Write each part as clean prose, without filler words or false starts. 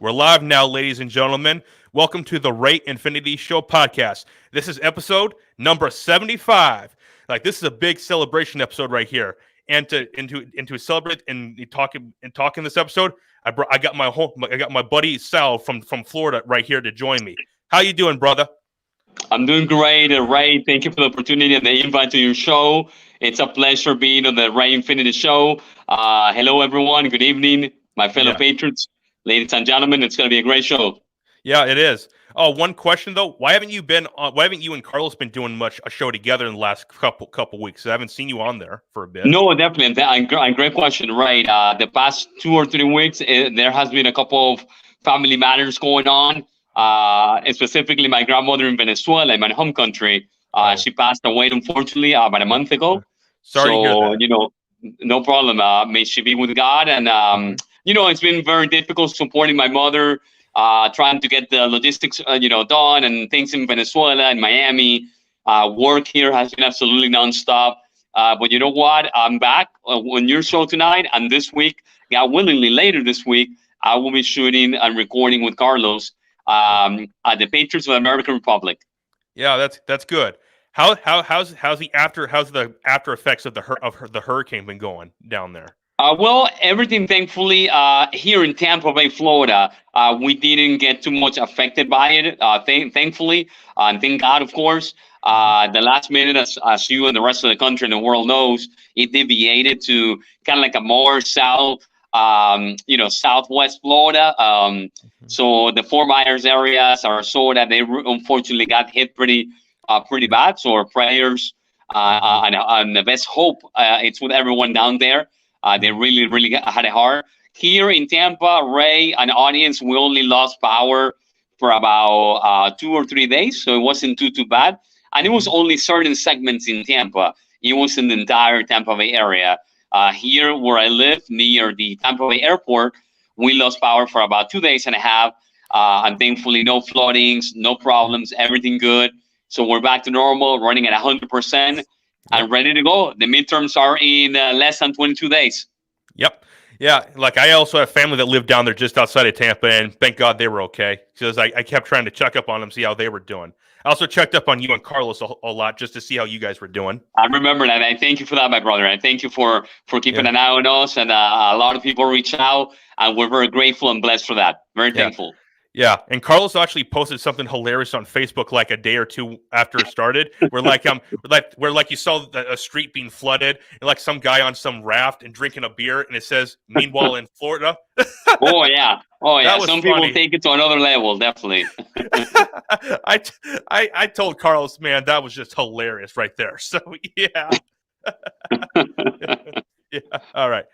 We're live now, ladies and gentlemen. Welcome to the Ray Infinity Show podcast. This is episode number 75. This is a big celebration episode right here. And to celebrate and talk in this episode, I got my buddy Saul from Florida right here to join me. How you doing, brother? I'm doing great, Ray. Thank you for the opportunity and the invite to your show. It's a pleasure being on the Ray Infinity Show. Hello, everyone. Good evening, my fellow Patriots. Ladies and gentlemen, it's going to be a great show. Yeah, it is. Oh, one question though: Why haven't you and Carlos been doing a show together in the last couple weeks? I haven't seen you on there for a bit. No, definitely. And great question, right? The past 2 or 3 weeks, there has been a couple of family matters going on. And specifically, my grandmother in Venezuela, in my home country, she passed away unfortunately about a month ago. Sorry to hear that. No problem. May she be with God. And it's been very difficult supporting my mother, trying to get the logistics, done and things in Venezuela and Miami. Work here has been absolutely nonstop. But you know what? I'm back on your show tonight. And this week, God willingly, later this week, I will be shooting and recording with Carlos at the Patriots of the American Republic. Yeah, that's good. How's the after effects of the hurricane been going down there? Well, everything, thankfully, here in Tampa Bay, Florida, we didn't get too much affected by it, thankfully, and thank God, of course. The last minute, as you and the rest of the country and the world knows, it deviated to kind of like a more south, southwest Florida. So the Fort Myers area, Sarasota, they unfortunately got hit pretty bad. So our prayers and the best hope, it's with everyone down there. They really, really had it hard. Here in Tampa, Ray and audience, we only lost power for about 2 or 3 days, so it wasn't too bad. And it was only certain segments in Tampa. It wasn't the entire Tampa Bay area. Here where I live, near the Tampa Bay airport, we lost power for about 2 days and a half. And thankfully, no floodings, no problems, everything good. So we're back to normal, running at 100%. And ready to go. The midterms are in less than 22 days. Yep. Yeah. I also have family that lived down there just outside of Tampa, and thank God they were okay. Because I kept trying to check up on them, see how they were doing. I also checked up on you and Carlos a lot just to see how you guys were doing. I remember that. I thank you for that, my brother. I thank you for keeping an eye on us. And a lot of people reach out, and we're very grateful and blessed for that. Very thankful. Yeah, and Carlos actually posted something hilarious on Facebook a day or two after it started, where you saw a street being flooded, and some guy on some raft and drinking a beer, and it says, "Meanwhile in Florida." Oh yeah. Some people take it to another level, definitely. I told Carlos, man, that was just hilarious right there. So yeah. Yeah. All right.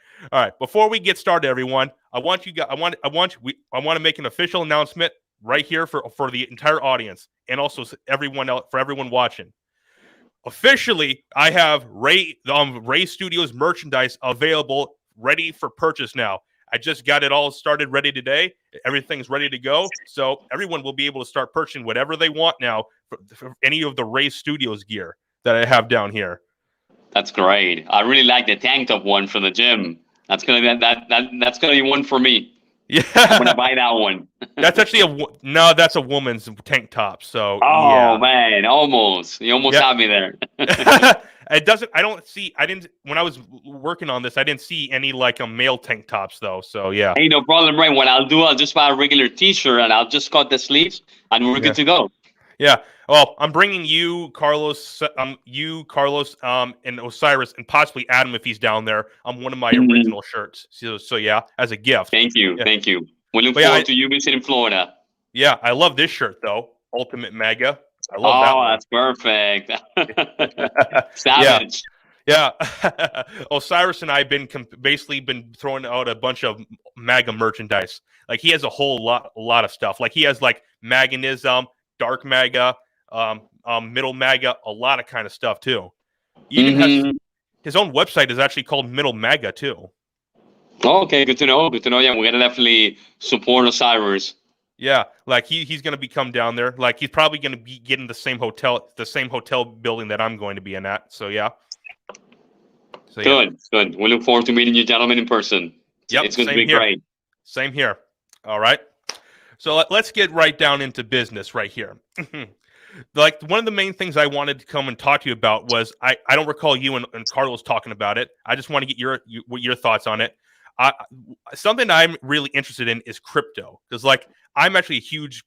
Before we get started, everyone, I want to make an official announcement right here for the entire audience and also everyone else, for everyone watching. Officially, I have Ray Studios merchandise available, ready for purchase now. I just got it all started, ready today. Everything's ready to go, so everyone will be able to start purchasing whatever they want now for any of the Ray Studios gear that I have down here. That's great. I really like the tank top one for the gym. That's gonna be one for me. Yeah, I'm gonna buy that one. That's actually that's a woman's tank top. So man, almost. You almost had me there. It doesn't. I didn't. When I was working on this, I didn't see any male tank tops though. So yeah. Hey, no problem, Ray. What I'll do, I'll just buy a regular T-shirt and I'll just cut the sleeves, and we're good to go. Yeah. Well, I'm bringing you, Carlos, and Osiris, and possibly Adam if he's down there. One of my original shirts. So yeah, as a gift. Thank you. We look forward to you visiting Florida. Yeah, I love this shirt though. Ultimate MAGA. I love that one. That's perfect. Savage. Yeah. Osiris and I have basically been throwing out a bunch of MAGA merchandise. He has a lot of stuff. He has Maganism, Dark MAGA, Middle MAGA, a lot of kind of stuff too. He even has his own website is actually called Middle MAGA too. Okay, good to know. Yeah, we're gonna definitely support Osiris. Yeah, he's gonna come down there. He's probably gonna be getting the same hotel building that I'm going to be in at. So yeah. Good. We look forward to meeting you gentlemen in person. Yep, it's going to be great. Same here. All right. So let's get right down into business right here. Like one of the main things I wanted to come and talk to you about was I don't recall you and Carlos talking about it. I just want to get your thoughts on it. I, Something I'm really interested in is crypto because like I'm actually a huge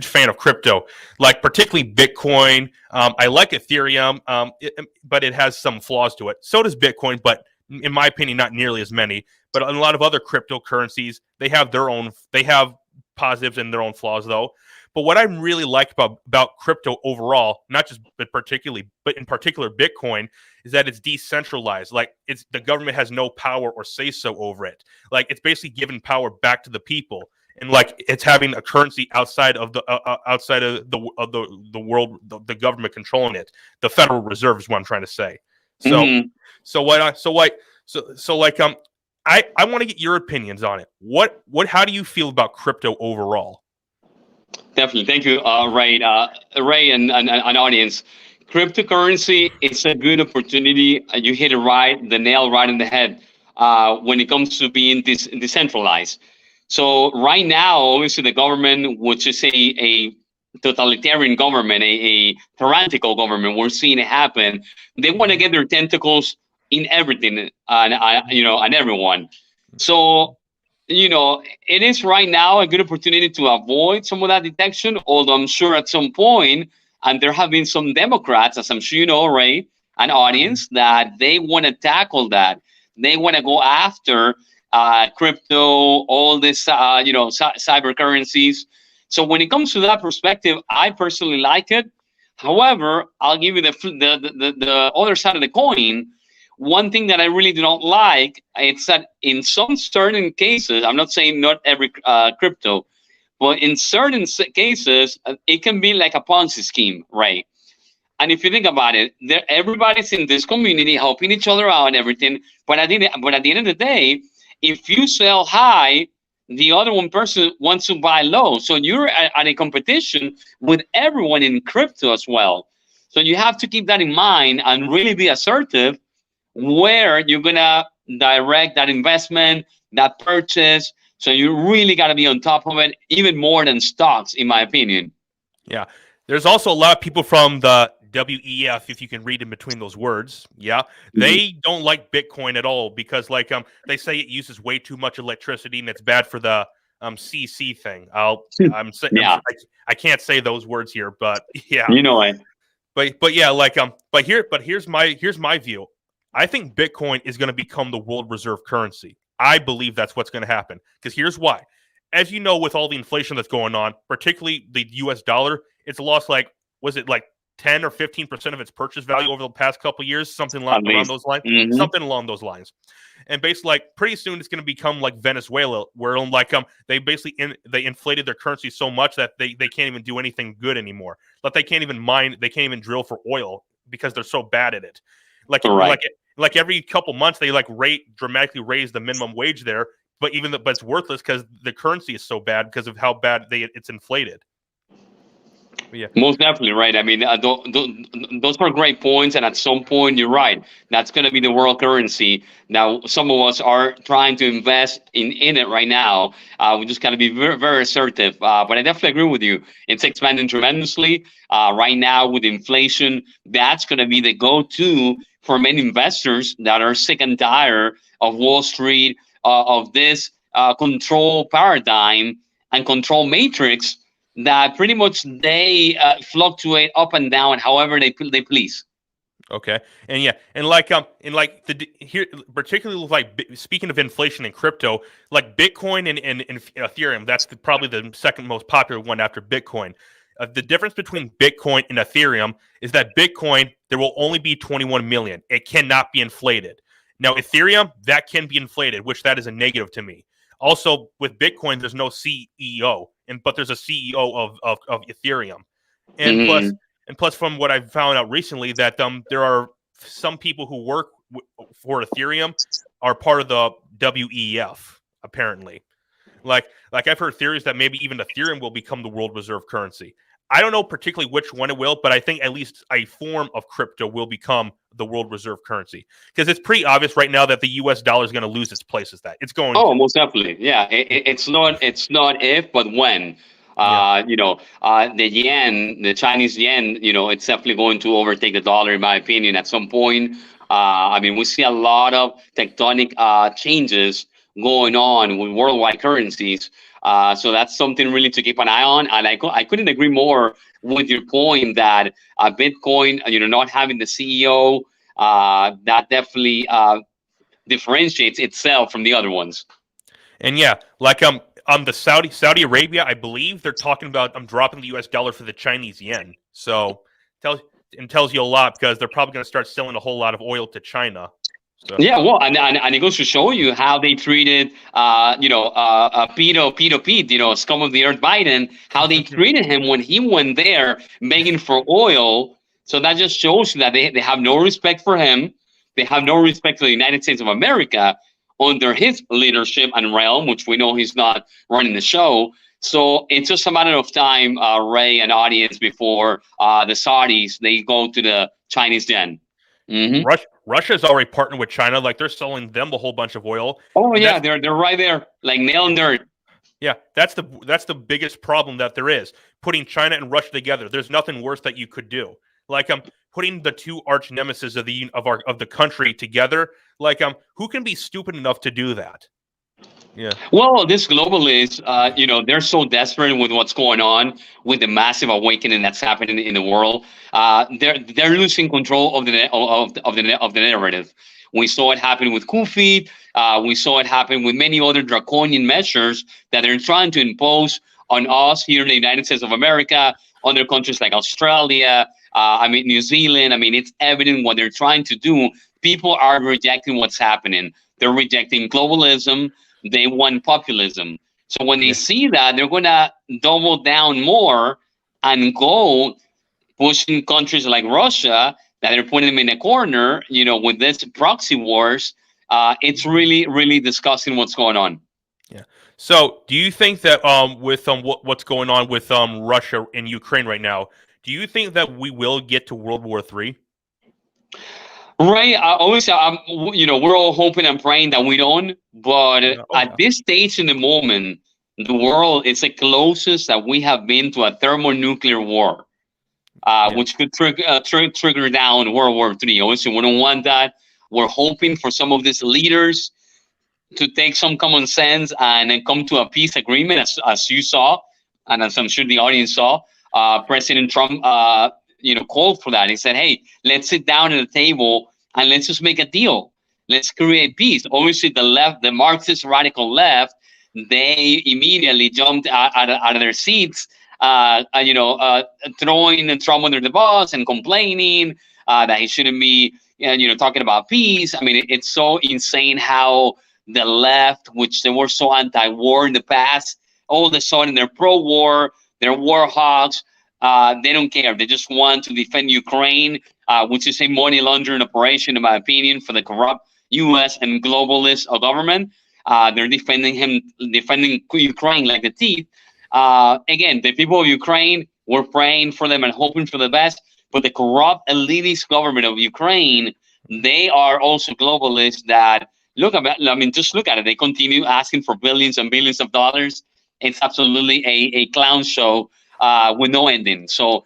fan of crypto, like particularly Bitcoin. I like Ethereum, but it has some flaws to it. So does Bitcoin, but in my opinion, not nearly as many. But a lot of other cryptocurrencies, they have positives and their own flaws though. But what I really like about crypto overall, not just but in particular Bitcoin, is that it's decentralized. Like the government has no power or say so over it. Like it's basically giving power back to the people, and like it's having a currency outside of the world, the government controlling it. The Federal Reserve is what I'm trying to say. So Mm-hmm. so what I so like I want to get your opinions on it. How do you feel about crypto overall? Definitely. Thank you, Ray and audience. Cryptocurrency is a good opportunity. You hit it right, the nail right in the head when it comes to being decentralized. So right now, obviously, the government, which is a totalitarian government, a tyrannical government, we're seeing it happen. They want to get their tentacles in everything and everyone. So it is right now a good opportunity to avoid some of that detection, although I'm sure at some point, and there have been some Democrats, as I'm sure you know, Ray, an audience, that they want to tackle that. They want to go after crypto, all this, cyber currencies. So when it comes to that perspective, I personally like it. However, I'll give you the other side of the coin. One thing that I really do not like is that in some certain cases, I'm not saying not every crypto, but in certain cases, it can be like a Ponzi scheme, right? And if you think about it, everybody's in this community helping each other out and everything. But at the end of the day, if you sell high, the other one person wants to buy low. So you're at a competition with everyone in crypto as well. So you have to keep that in mind and really be assertive where you're gonna direct that investment, that purchase. So you really got to be on top of it, even more than stocks, in my opinion. Yeah. There's also a lot of people from the WEF, if you can read in between those words. Yeah. Mhm. They don't like Bitcoin at all because like they say it uses way too much electricity and it's bad for the CC thing. Yeah, I can't say those words here, but yeah. you know it. But yeah, here's my view. I think Bitcoin is going to become the world reserve currency. I believe that's what's going to happen because here's why. As you know, with all the inflation that's going on, particularly the U.S. dollar, it's lost was it like 10 or 15% of its purchase value over the past couple of years, At around least. those lines, Hmm. something along those lines. And basically, like pretty soon, it's going to become like Venezuela, where they basically they inflated their currency so much that they can't even do anything good anymore. Like they can't even mine, they can't even drill for oil because they're so bad at it. Like Correct. like every couple months, they dramatically raise the minimum wage there, but it's worthless because the currency is so bad because of how bad it's inflated. But yeah. Most definitely right. I mean, those are great points, and at some point, you're right. That's going to be the world currency. Now, some of us are trying to invest in it right now. We just got to be very, very assertive. But I definitely agree with you. It's expanding tremendously right now with inflation. That's going to be the go-to for many investors that are sick and tired of Wall Street, of this control paradigm and control matrix that pretty much they fluctuate up and down however they please. Okay. And like the here particularly with speaking of inflation and crypto, like Bitcoin and Ethereum, that's probably the second most popular one after Bitcoin. The difference between Bitcoin and Ethereum is that Bitcoin there will only be 21 million. It cannot be inflated. Now Ethereum that can be inflated, which that is a negative to me. Also with Bitcoin, there's no CEO, but there's a CEO of Ethereum, and plus Hmm. and plus, from what I've found out recently, that there are some people who work for Ethereum are part of the WEF. Apparently, like I've heard theories that maybe even Ethereum will become the world reserve currency. I don't know particularly which one it will, but I think at least a form of crypto will become the world reserve currency, because it's pretty obvious right now that the U.S. dollar is going to lose its place as that. It's going Oh, to. most definitely. Yeah, it's not if, but when. Yeah. The yen, the Chinese yen, it's definitely going to overtake the dollar, in my opinion, at some point. I mean, we see a lot of tectonic changes going on with worldwide currencies. So that's something really to keep an eye on. And I couldn't agree more with your point that Bitcoin, not having the CEO, that definitely differentiates itself from the other ones. And yeah, like the Saudi Arabia, I believe they're talking about dropping the U.S. dollar for the Chinese yen. So tells you a lot, because they're probably going to start selling a whole lot of oil to China. So Yeah, well, and it goes to show you how they treated, Peter Pete, scum of the earth Biden, how they treated him when he went there begging for oil. So that just shows you that they have no respect for him. They have no respect for the United States of America under his leadership and realm, which we know he's not running the show. So it's just a matter of time, Ray and audience, before the Saudis they go to the Chinese den. Mm-hmm. Russia's already partnered with China. Like, they're selling them a whole bunch of oil, Oh and yeah, that's they're right there, like nail and dirt. yeah, that's the biggest problem that there is, putting China and Russia together. There's nothing worse that you could do. Like, putting the two arch nemesis of the country together. Like, who can be stupid enough to do that? Yeah. Well, this globalists, they're so desperate with what's going on with the massive awakening that's happening in the world. They're losing control of the narrative. We saw it happen with Kufi. We saw it happen with many other draconian measures that they're trying to impose on us here in the United States of America, other countries like Australia. New Zealand. I mean, it's evident what they're trying to do. People are rejecting what's happening. They're rejecting globalism. They want populism. So when they Yeah. see that, they're going to double down more and go pushing countries like Russia, that they're putting them in a corner, with this proxy wars. It's really, really disgusting what's going on. Yeah. So, do you think that with what's going on with Russia and Ukraine right now, do you think that we will get to World War III? Right. Obviously, we're all hoping and praying that we don't. But Yeah. Oh at yeah. this stage in the moment, the world is the closest that we have been to a thermonuclear war, Yeah. which could trigger down World War III. Obviously, we don't want that. We're hoping for some of these leaders to take some common sense and then come to a peace agreement, as you saw, and as I'm sure the audience saw. President Trump, called for that. He said, "Hey, let's sit down at the table and let's just make a deal. Let's create peace." Obviously, the left, the Marxist radical left, they immediately jumped out of their seats, throwing Trump under the bus and complaining that he shouldn't be, talking about peace. I mean, it's so insane how the left, which they were so anti-war in the past, all of a sudden they're pro-war, they're war hawks. They don't care. They just want to defend Ukraine, which is a money laundering operation, in my opinion, for the corrupt U.S. and globalist government. They're defending Ukraine like the teeth. Again, the people of Ukraine, were praying for them and hoping for the best, but the corrupt elitist government of Ukraine, they are also globalists that just look at it. They continue asking for billions and billions of dollars. It's absolutely a clown show with no ending. So,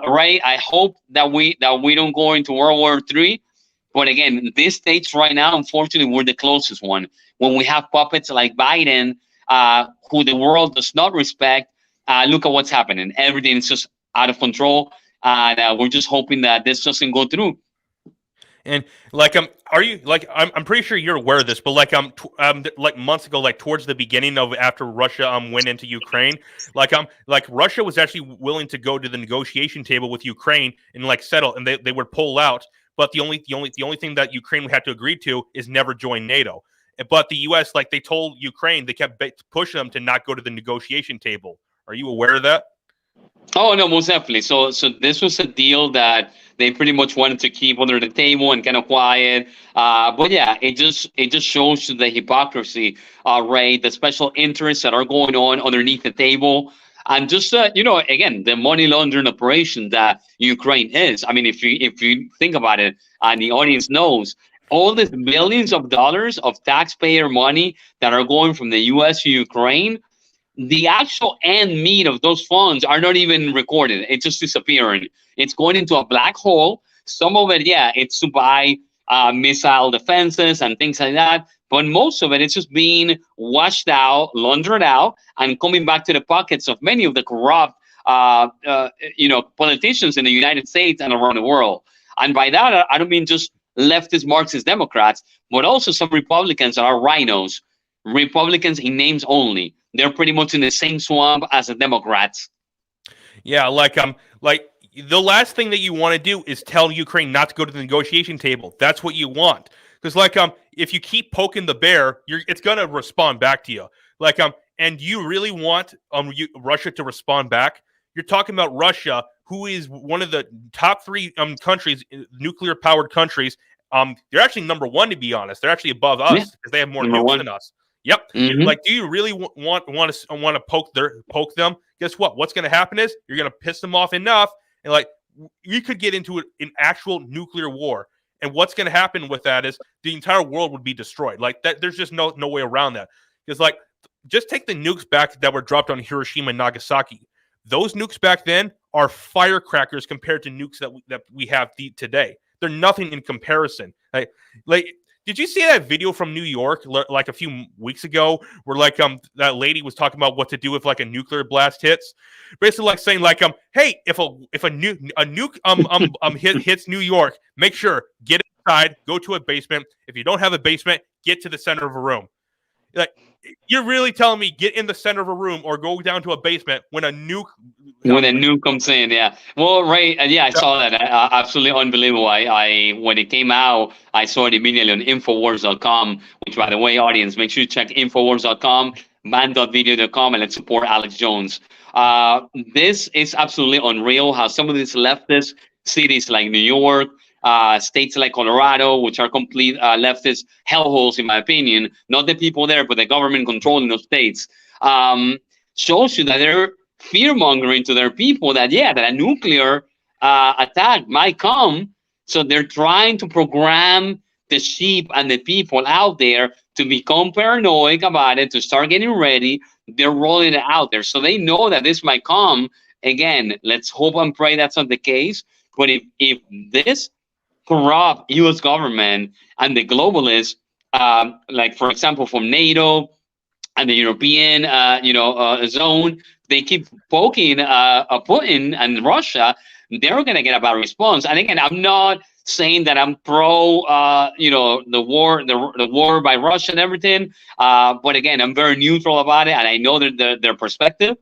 Ray, I hope that we don't go into World War III. But again, this stage right now, unfortunately, we're the closest one. When we have puppets like Biden, who the world does not respect, look at what's happening. Everything is just out of control, and we're just hoping that this doesn't go through. And like, are you like? I'm pretty sure you're aware of this, but like, like months ago, like towards the beginning of after Russia went into Ukraine, like Russia was actually willing to go to the negotiation table with Ukraine and like settle, and they would pull out. But the only thing that Ukraine had to agree to is never join NATO. But the U.S., like, they told Ukraine, they kept pushing them to not go to the negotiation table. Are you aware of that? Oh no, most definitely. So this was a deal that they pretty much wanted to keep under the table and kind of quiet. But yeah, it just shows the hypocrisy, Ray, the special interests that are going on underneath the table. And just again, the money laundering operation that Ukraine is. I mean, if you think about it, and the audience knows, all the billions of dollars of taxpayer money that are going from the U.S. to Ukraine, the actual end meat of those funds are not even recorded. It's just disappearing. It's going into a black hole. Some of it, yeah, it's to buy missile defenses and things like that. But most of it, it's just being washed out, laundered out, and coming back to the pockets of many of the corrupt, politicians in the United States and around the world. And by that, I don't mean just leftist Marxist Democrats, but also some Republicans that are rhinos, Republicans in names only. They're pretty much in the same swamp as the Democrats. Yeah, like the last thing that you want to do is tell Ukraine not to go to the negotiation table. That's what you want. Because if you keep poking the bear, it's gonna respond back to you. And you really want Russia to respond back? You're talking about Russia, who is one of the top three countries, nuclear powered countries. They're actually number one, to be honest. They're actually above us because they have more nukes than us. Yep. Mm-hmm. Like, do you really want to poke them? Guess what? What's going to happen is you're going to piss them off enough, and like you could get into an actual nuclear war. And what's going to happen with that is the entire world would be destroyed. Like that, there's just no way around that. Because just take the nukes back that were dropped on Hiroshima and Nagasaki. Those nukes back then are firecrackers compared to nukes that we have today. They're nothing in comparison. Like. Did you see that video from New York like a few weeks ago where that lady was talking about what to do if like a nuclear blast hits? Basically like saying hey, if a nuke hits New York, make sure get inside, go to a basement. If you don't have a basement, get to the center of a room. Like, you're really telling me get in the center of a room or go down to a basement when a nuke comes in? Yeah. Well, right. Yeah, I saw that. Absolutely unbelievable. I when it came out, I saw it immediately on Infowars.com. Which, by the way, audience, make sure you check Infowars.com, man.video.com, and let's support Alex Jones. This is absolutely unreal. How some of these leftist cities like New York, states like Colorado, which are complete leftist hellholes, in my opinion, not the people there, but the government controlling those states, shows you that they're fear-mongering to their people that a nuclear attack might come. So they're trying to program the sheep and the people out there to become paranoid about it, to start getting ready. They're rolling it out there. So they know that this might come. Again, let's hope and pray that's not the case. But if this corrupt U.S. government and the globalists, like for example from NATO and the European, zone, they keep poking Putin and Russia, they're going to get a bad response. And again, I'm not saying that I'm pro, the war by Russia and everything. But again, I'm very neutral about it, and I know their perspective.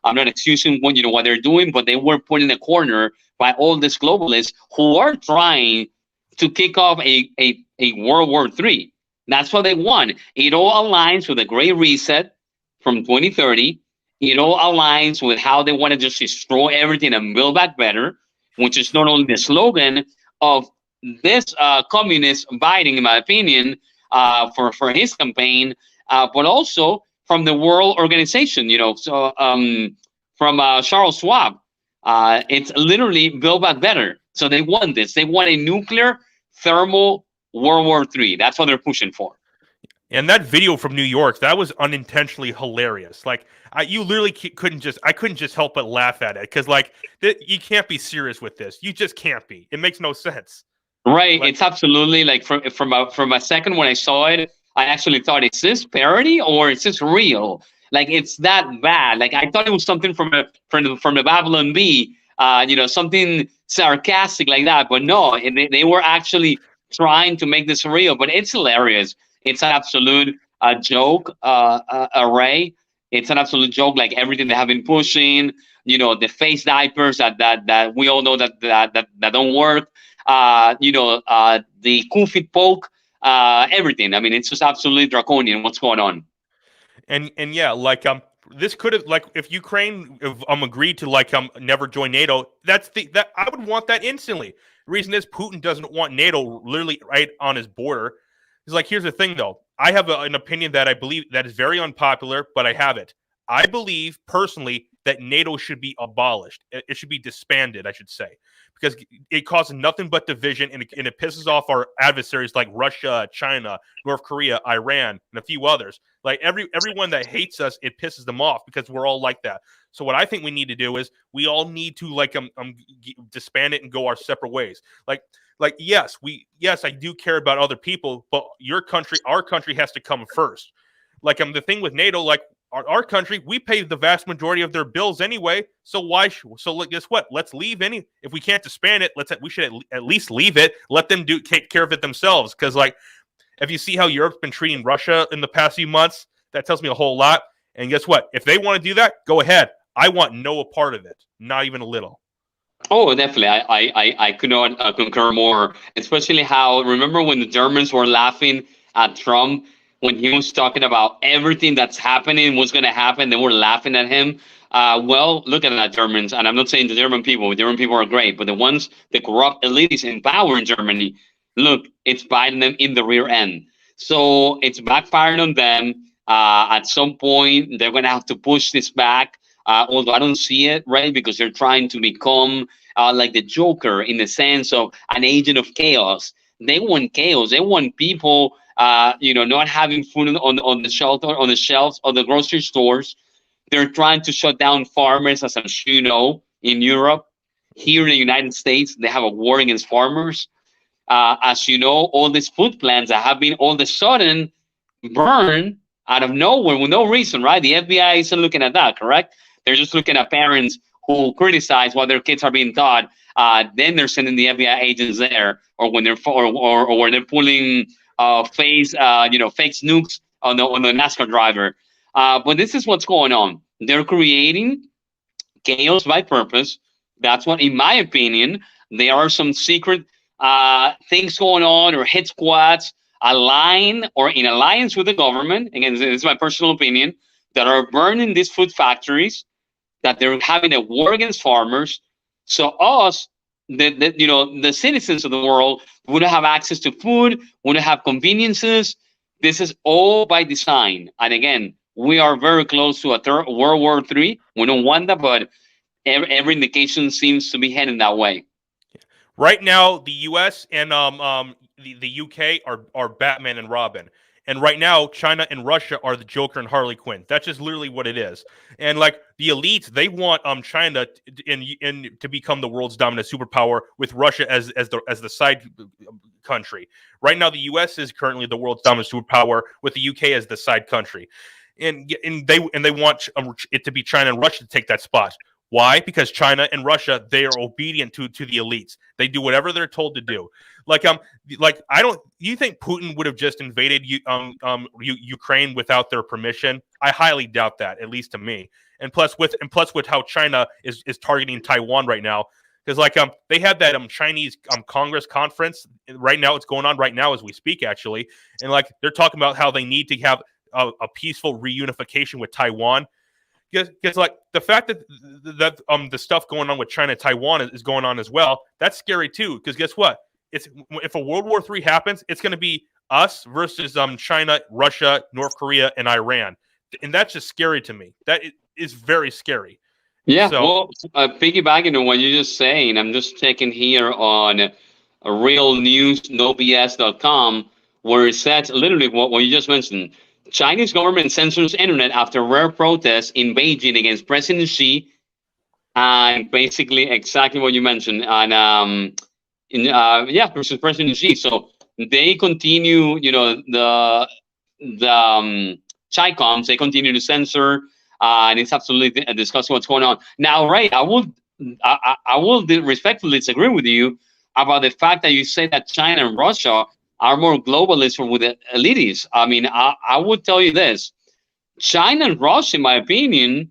I'm not excusing what they're doing, but they were put in a corner by all these globalists who are trying to kick off a World War III. That's what they want. It all aligns with the Great Reset from 2030. It all aligns with how they want to just destroy everything and build back better, which is not only the slogan of this communist Biden, in my opinion, for his campaign, but also from the World Organization, from Charles Schwab. It's literally build back better. So they want this. They want a nuclear thermal World War III. That's what they're pushing for. And that video from New York, that was unintentionally hilarious. Like, you literally couldn't just help but laugh at it because, you can't be serious with this. You just can't be. It makes no sense. Right. It's absolutely from a second when I saw it, I actually thought, is this parody or is this real? Like, it's that bad. Like, I thought it was something from the Babylon Bee, something sarcastic like that. But no, they were actually trying to make this real. But it's hilarious. It's an absolute joke array. It's an absolute joke, like everything they have been pushing. The face diapers that we all know that don't work. The Kufit poke. Everything. I mean, it's just absolutely draconian. What's going on? And yeah, this could have, if Ukraine agreed to never join NATO, that I would want that instantly. The reason is Putin doesn't want NATO literally right on his border. He's like, here's the thing though. I have an opinion that I believe that is very unpopular, but I have it. I believe personally that NATO should be abolished. It should be disbanded, I should say, because it causes nothing but division, and it pisses off our adversaries like Russia, China, North Korea, Iran, and a few others. Like everyone that hates us, it pisses them off because we're all like that. So what I think we need to do is we all need to disband it and go our separate ways. Yes, I do care about other people, but our country has to come first. The thing with NATO, our country, we pay the vast majority of their bills anyway. So guess what? Let's leave if we can't disband it, we should at least leave it. Let them take care of it themselves. Because if you see how Europe's been treating Russia in the past few months, that tells me a whole lot. And guess what? If they want to do that, go ahead. I want no part of it, not even a little. Oh, definitely. I could not concur more, especially how, remember when the Germans were laughing at Trump when he was talking about everything that's happening, what's going to happen, they were laughing at him. Well, look at that, Germans. And I'm not saying the German people are great, but the corrupt elites in power in Germany, look, it's biting them in the rear end. So it's backfiring on them. At some point, they're going to have to push this back. Although I don't see it, right? Because they're trying to become like the Joker in the sense of an agent of chaos. They want chaos. They want people, not having food on the shelves of the grocery stores. They're trying to shut down farmers, as I'm sure you know, in Europe. Here in the United States, they have a war against farmers. As you know, all these food plants that have been all of a sudden burned out of nowhere with no reason, right? The FBI isn't looking at that, correct? They're just looking at parents who criticize while their kids are being taught. Then they're sending the FBI agents there, or when they're or when they're pulling fake nukes on the NASCAR driver. But this is what's going on. They're creating chaos by purpose. That's what, in my opinion, there are some secret things going on, or hit squads aligned or in alliance with the government. Again, this is my personal opinion, that are burning these food factories, that they're having a war against farmers. So us, the citizens of the world, wouldn't have access to food, wouldn't have conveniences. This is all by design. And again, we are very close to a third World War III. We don't want that, but every indication seems to be heading that way. Right now, the U.S. and the U.K. are Batman and Robin. And right now, China and Russia are the Joker and Harley Quinn. That's just literally what it is. And the elites, they want China to become the world's dominant superpower, with Russia as the side country. Right now, the U.S. is currently the world's dominant superpower, with the U.K. as the side country. And they want it to be China and Russia to take that spot. Why? Because China and Russia, they are obedient to the elites. They do whatever they're told to do. You think Putin would have just invaded Ukraine without their permission? I highly doubt that, at least to me. And plus with how China is targeting Taiwan right now, because they had that Chinese Congress conference right now. It's going on right now as we speak, actually, and they're talking about how they need to have a peaceful reunification with Taiwan. Because the fact that the stuff going on with China and Taiwan is going on as well, that's scary too. Because guess what? If a World War III happens, it's going to be us versus China, Russia, North Korea, and Iran, and that's just scary to me. That is very scary. Yeah. So, well, piggybacking on what you're just saying, I'm just checking here on realnewsnobs.com, where it says literally what you just mentioned. Chinese government censors internet after rare protests in Beijing against President Xi, and basically exactly what you mentioned. And versus President Xi. So they continue, the Chicoms, they continue to censor, and it's absolutely discussing what's going on now. Right? I will respectfully disagree with you about the fact that you say that China and Russia are more globalist or with the elitists. I mean, I would tell you this: China and Russia, in my opinion,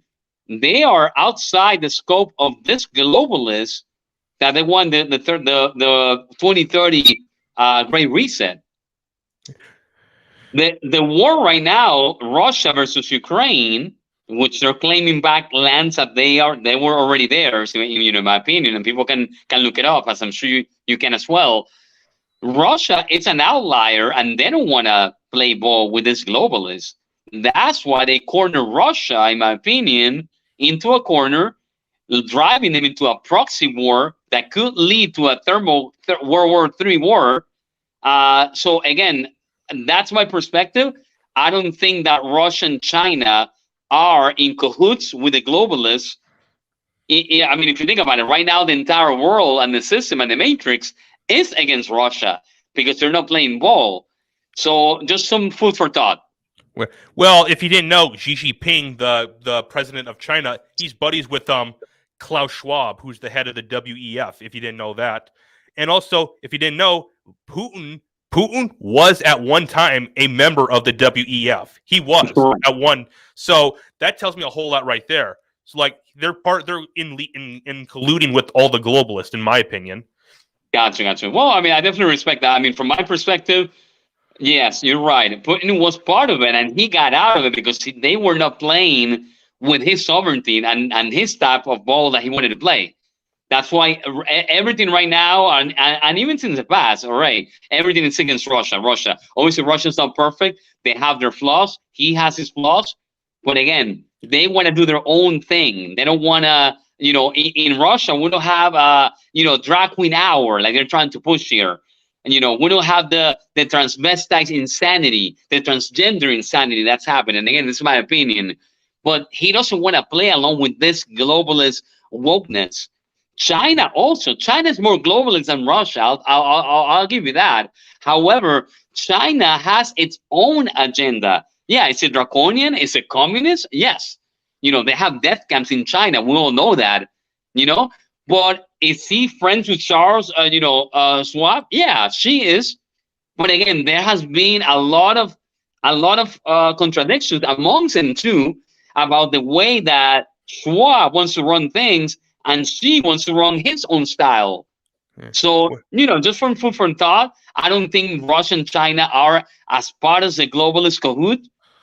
they are outside the scope of this globalist that they won the 2030 Great Reset. The war right now, Russia versus Ukraine, which they're claiming back lands that they were already there. So, in my opinion, and people can look it up, as I'm sure you can as well. Russia, it's an outlier, and they don't want to play ball with this globalists. That's why they corner Russia, in my opinion, into a corner, driving them into a proxy war that could lead to a World War III war. So again, that's my perspective. I don't think that Russia and China are in cahoots with the globalists. I mean, if you think about it, right now the entire world and the system and the matrix is against Russia because they're not playing ball. So just some food for thought. Well, if you didn't know, Xi Jinping, the president of China, he's buddies with Klaus Schwab, who's the head of the WEF. If you didn't know that, and also if you didn't know, Putin was at one time a member of the WEF. He was at one, so that tells me a whole lot right there. So like they're in colluding with all the globalists, in my opinion. Gotcha. Well, I mean, I definitely respect that. I mean, from my perspective, yes, you're right. Putin was part of it, and he got out of it because they were not playing with his sovereignty and his type of ball that he wanted to play. That's why everything right now, and even since the past, all right, everything is against Russia. Obviously, Russia's not perfect. They have their flaws. He has his flaws. But again, they want to do their own thing. They don't want to, in Russia, we don't have drag queen hour like they're trying to push here. And, we don't have the transvestite insanity, the transgender insanity that's happening. And again, this is my opinion. But he doesn't want to play along with this globalist wokeness. China is more globalist than Russia. I'll give you that. However, China has its own agenda. Yeah, is it draconian? Is it communist? Yes. They have death camps in China. We all know that. But is he friends with Charles? Schwab? Yeah, she is. But again, there has been a lot of contradictions amongst them too about the way that Schwab wants to run things and she wants to run his own style. So, just from food for thought, I don't think Russia and China are as part of the globalist cahoot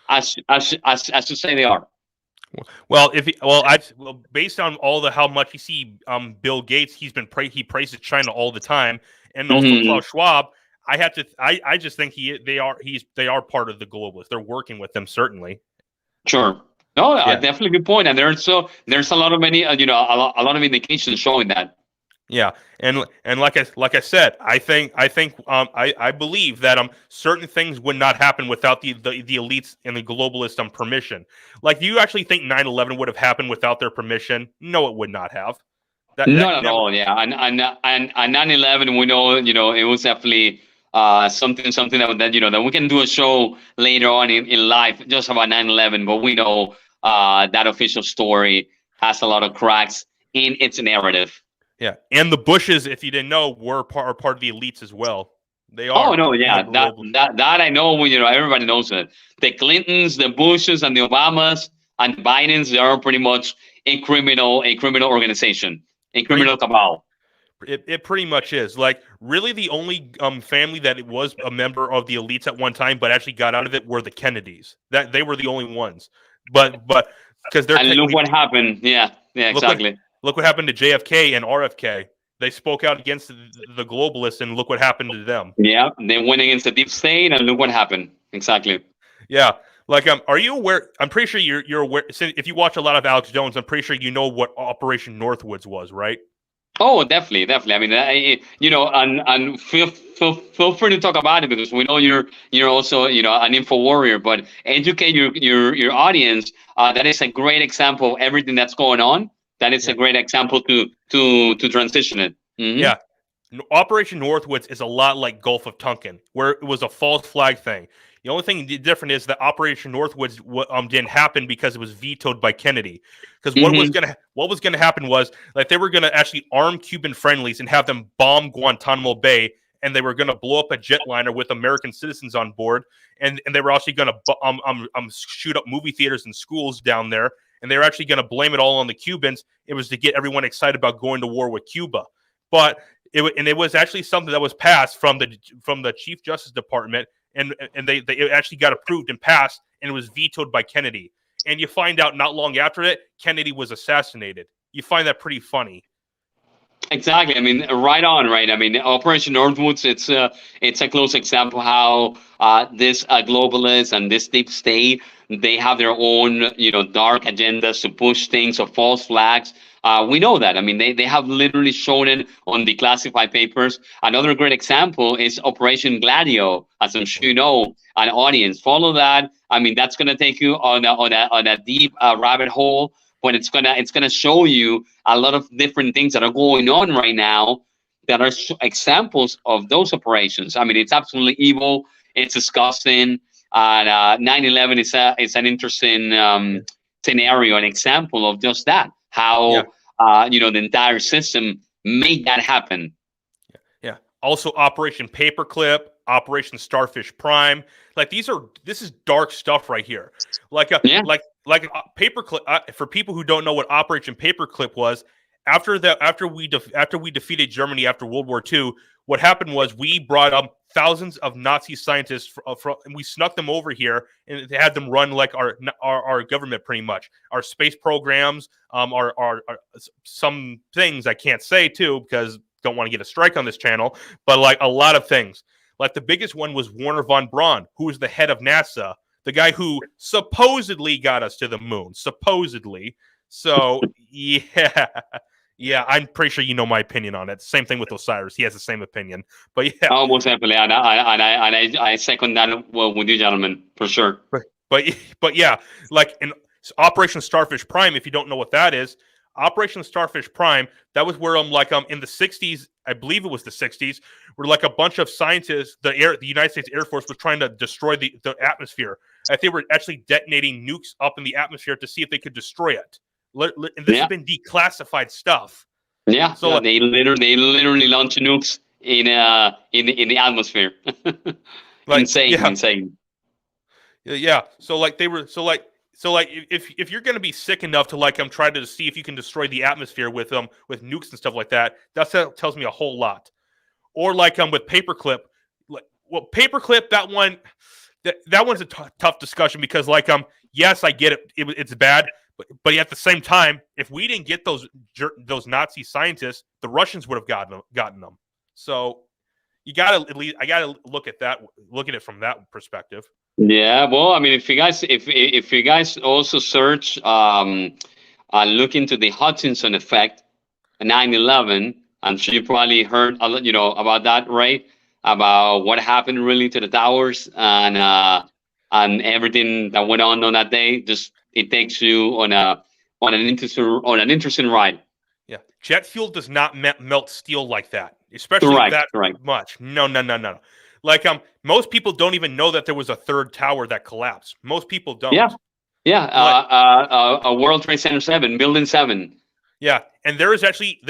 as you say they are. Well, based on all how much you see, Bill Gates, he praises China all the time, and also Klaus Schwab. I just think they are part of the globalists. They're working with them, certainly. Sure. No, definitely good point. And there's a lot of a lot of indications showing that. Yeah, and like I said, I believe that certain things would not happen without the elites and the globalists permission. Like, do you actually think 9/11 would have happened without their permission? No, it would not have. Not at all. Yeah, and 9/11, we know it was definitely something that we can do a show later on in life just about 9/11, but we know that official story has a lot of cracks in its narrative. Yeah, and the Bushes, if you didn't know, are part of the elites as well. They are. Oh no, yeah, that I know. Everybody knows it. The Clintons, the Bushes, and the Obamas and the Bidens, they are pretty much a criminal organization, a criminal cabal. It pretty much is. Like, really, the only family that was a member of the elites at one time, but actually got out of it, were the Kennedys. That they were the only ones. But because they're look what happened. Yeah, exactly. Look what happened to JFK and RFK. They spoke out against the globalists, and look what happened to them. Yeah, they went against the deep state, and look what happened. Exactly. Yeah. Like, are you aware? I'm pretty sure you're aware. If you watch a lot of Alex Jones, I'm pretty sure you know what Operation Northwoods was, right? Oh, definitely. I mean, and feel free to talk about it because we know you're also an info warrior. But educate your audience. That is a great example of everything that's going on. That is a great example to transition it. Mm-hmm. Yeah. Operation Northwoods is a lot like Gulf of Tonkin, where it was a false flag thing. The only thing different is that Operation Northwoods didn't happen because it was vetoed by Kennedy. Because what was gonna happen was that they were gonna actually arm Cuban friendlies and have them bomb Guantanamo Bay, and they were gonna blow up a jetliner with American citizens on board, and they were actually gonna shoot up movie theaters and schools down there. And they were actually going to blame it all on the Cubans. It was to get everyone excited about going to war with Cuba. But it was actually something that was passed from the Chief Justice Department, and they actually got approved and passed, and it was vetoed by Kennedy. And you find out not long after it, Kennedy was assassinated. You find that pretty funny. Exactly. I mean, right on, right? I mean, Operation Northwoods. It's a close example how this globalists and this deep state, they have their own dark agendas to push things or false flags. We know that. I mean, they have literally shown it on the classified papers. Another great example is Operation Gladio, as I'm sure you know, an audience follow that. I mean, that's gonna take you on a deep rabbit hole, but it's gonna show you a lot of different things that are going on right now that are examples of those operations. I mean, it's absolutely evil. It's disgusting. And 9/11 is an interesting Yeah. scenario, an example of just that. Yeah. How the entire system made that happen. Yeah. Also, Operation Paperclip, Operation Starfish Prime. Like this is dark stuff right here. Like a Yeah, like a Paperclip. For people who don't know what Operation Paperclip was, after we defeated Germany after World War II, what happened was we brought up thousands of Nazi scientists and we snuck them over here and had them run like our government pretty much. Our space programs, our some things I can't say too because don't want to get a strike on this channel, but like a lot of things. Like the biggest one was Werner von Braun, who was the head of NASA, the guy who supposedly got us to the moon. Supposedly. So yeah. Yeah, I'm pretty sure you know my opinion on it. Same thing with Osiris. He has the same opinion. But yeah. almost definitely. And I second that with you, gentlemen, for sure. But yeah, like in Operation Starfish Prime, if you don't know what that is, Operation Starfish Prime, that was where in the 60s, I believe it was the 60s, where like a bunch of scientists, the United States Air Force was trying to destroy the atmosphere. They were actually detonating nukes up in the atmosphere to see if they could destroy it. And this has been declassified stuff. Yeah, So they literally launch nukes in the atmosphere. Insane. Yeah. So if you're gonna be sick enough to try to see if you can destroy the atmosphere with nukes and stuff like that, that tells me a whole lot. Or with Paperclip, Paperclip, that one's a tough discussion because yes, I get it, it's bad. But at the same time, if we didn't get those Nazi scientists, the Russians would have gotten them. So I gotta look at it from that perspective. Yeah, well, I mean, if you guys also search, look into the Hutchinson effect, 9/11. I'm sure you probably heard a lot, about that, right? About what happened really to the towers and everything that went on that day. Just it takes you on an interesting ride. Yeah, jet fuel does not melt steel like that, especially Correct. much. No. Most people don't even know that there was a third tower that collapsed. Most people don't. Yeah. World Trade Center 7, Building 7. Yeah, and there is actually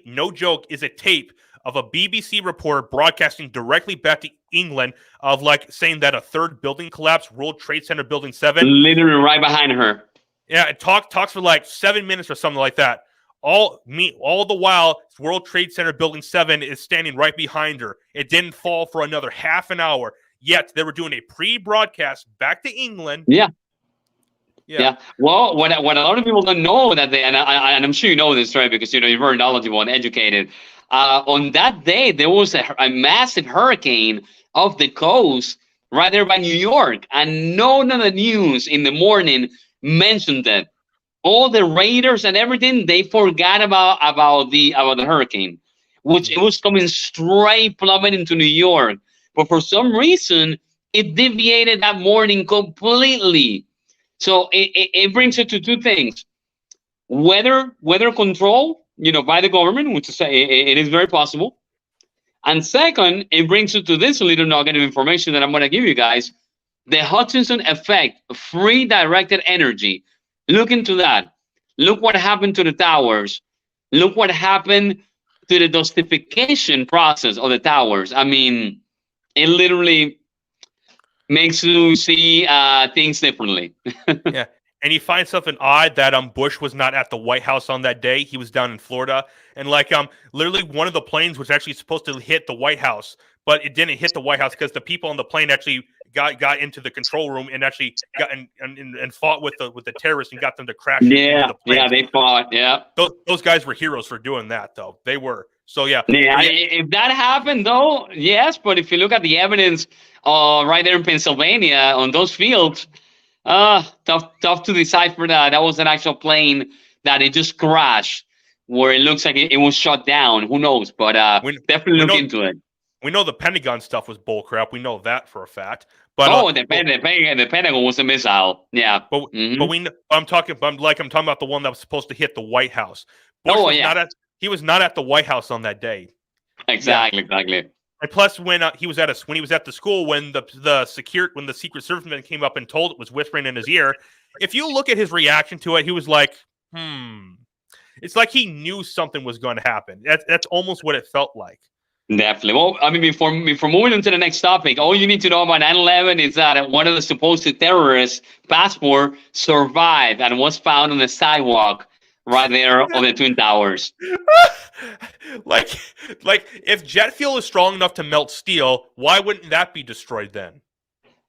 no joke is a tape of a BBC reporter broadcasting directly back to England of saying that a third building collapsed, World Trade Center Building 7. Literally right behind her. Yeah, it talks for 7 minutes or something like that. All the while, World Trade Center Building 7 is standing right behind her. It didn't fall for another half an hour. Yet they were doing a pre-broadcast back to England. Yeah. Well, what a lot of people don't know and I'm sure you know this, right? Because you're very knowledgeable and educated. On that day, there was a massive hurricane off the coast right there by New York, and none of the news in the morning mentioned that. All the radars and everything, they forgot about the hurricane, which it was coming straight plummeting into New York. But for some reason, it deviated that morning completely. So it brings it to two things: weather control, by the government, which is it is very possible. And second, it brings it to this little nugget of information that I'm going to give you guys: the Hutchinson effect, free directed energy. Look into that. Look what happened to the towers. Look what happened to the dustification process of the towers. I mean, it literally makes you see things differently. Yeah. and he finds something odd that Bush was not at the White House on that day. He was down in Florida, and literally one of the planes was actually supposed to hit the White House, but it didn't hit the White House because the people on the plane actually got into the control room and actually got and fought with the terrorists and got them to crash into the plane. Yeah, they fought. Yeah, those guys were heroes for doing that, though. They were. So yeah. If that happened, though, yes. But if you look at the evidence, right there in Pennsylvania on those fields, tough to decipher that was an actual plane that it just crashed, where it looks like it was shut down. Who knows? But definitely look into it. We know the Pentagon stuff was bullcrap. We know that for a fact. But the Pentagon was a missile. Yeah. But I'm talking about the one that was supposed to hit the White House. Bush he was not at the White House on that day. Exactly. And plus, when he was at the school, when the Secret Service man came up and was whispering in his ear, if you look at his reaction to it, he was like, It's like he knew something was going to happen. That's almost what it felt like. Definitely. Well, I mean, before moving on to the next topic, all you need to know about 9/11 is that one of the supposed terrorists' passport survived and was found on the sidewalk right there on the Twin Towers. like if jet fuel is strong enough to melt steel, why wouldn't that be destroyed then?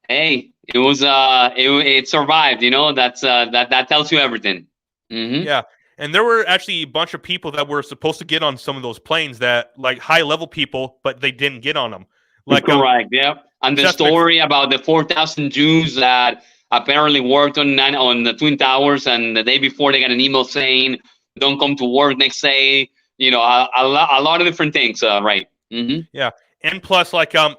Hey, it was it survived. That tells you everything. Mm-hmm. Yeah. And there were actually a bunch of people that were supposed to get on some of those planes that, like, high-level people, but they didn't get on them. Correct, yeah. And the story about the 4,000 Jews that apparently worked on the Twin Towers, and the day before they got an email saying, don't come to work next day. A lot of different things, right? Mm-hmm. Yeah. And plus, the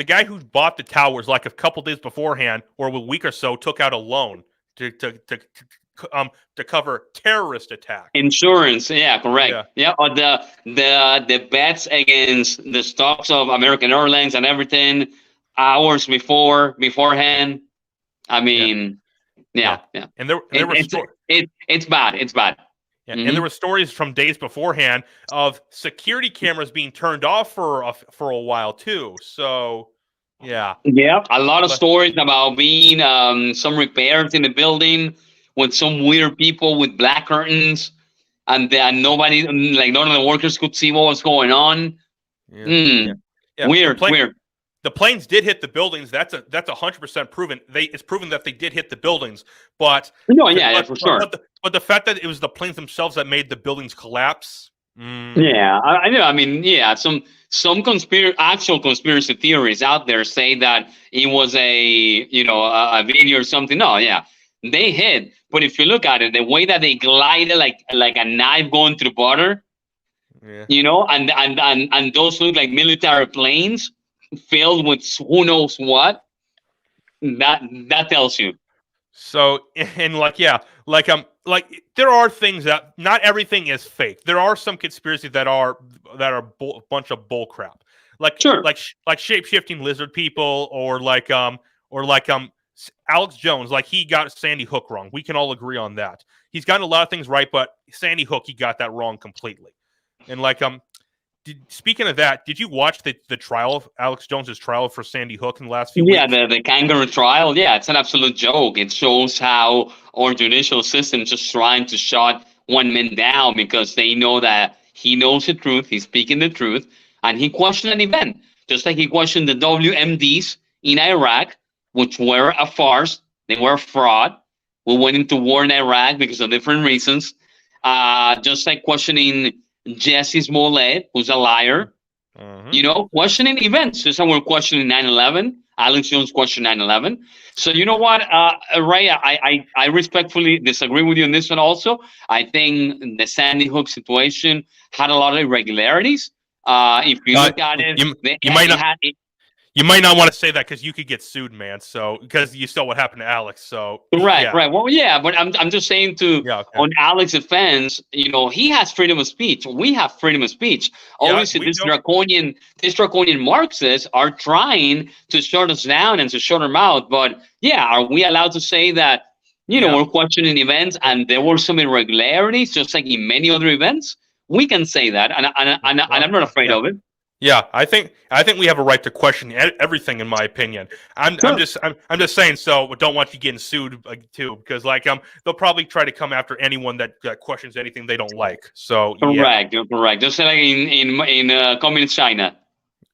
guy who bought the towers, like, a couple days beforehand or a week or so, took out a loan to cover terrorist attack. Insurance, yeah, correct. Yeah, or the bets against the stocks of American Airlines and everything hours beforehand. I mean, yeah. And there were it's bad. It's bad. Yeah, and there were stories from days beforehand of security cameras being turned off for a while too. So, yeah, a lot of stories about being some repairs in the building with some weird people with black curtains, and then none of the workers could see what was going on. Yeah. Weird. The planes did hit the buildings. That's 100% proven. It's proven that they did hit the buildings, but for sure. But the fact that it was the planes themselves that made the buildings collapse. Yeah, I know. I mean, some actual conspiracy theories out there say that it was a video or something. No, yeah, they hit. But if you look at it, the way that they glided like a knife going through butter, and those look like military planes filled with who knows what, that tells you. So, and there are things that not everything is fake. There are some conspiracies that are a bunch of bull crap. Like shape-shifting lizard people, or Alex Jones, he got Sandy Hook wrong. We can all agree on that. He's gotten a lot of things right, but Sandy Hook, he got that wrong completely. And speaking of that, did you watch the trial of Alex Jones's trial for Sandy Hook in the last few weeks? Yeah, the kangaroo trial. Yeah, it's an absolute joke. It shows how our judicial system is just trying to shut one man down because they know that he knows the truth, he's speaking the truth, and he questioned an event, just like he questioned the WMDs in Iraq, which were a farce. They were a fraud. We went into war in Iraq because of different reasons. Just like questioning Jesse Smollett, who's a liar. Questioning events. Just like we're questioning 9/11. Alex Jones questioned 9/11. So you know what, Ray, I respectfully disagree with you on this one also. I think the Sandy Hook situation had a lot of irregularities. If you look at it, you might not want to say that because you could get sued, man. So because you saw what happened to Alex. So right. Well, yeah, but I'm just saying on Alex's defense, he has freedom of speech. We have freedom of speech. Obviously, these draconian Marxists are trying to shut us down and to shut our mouth. But are we allowed to say that we're questioning events and there were some irregularities, just like in many other events? We can say that, and I'm not afraid of it. Yeah, I think we have a right to question everything, in my opinion. I'm Sure. just saying. So don't want you getting sued too, because they'll probably try to come after anyone that questions anything they don't like. So yeah, Correct. You're correct. Just like in communist China.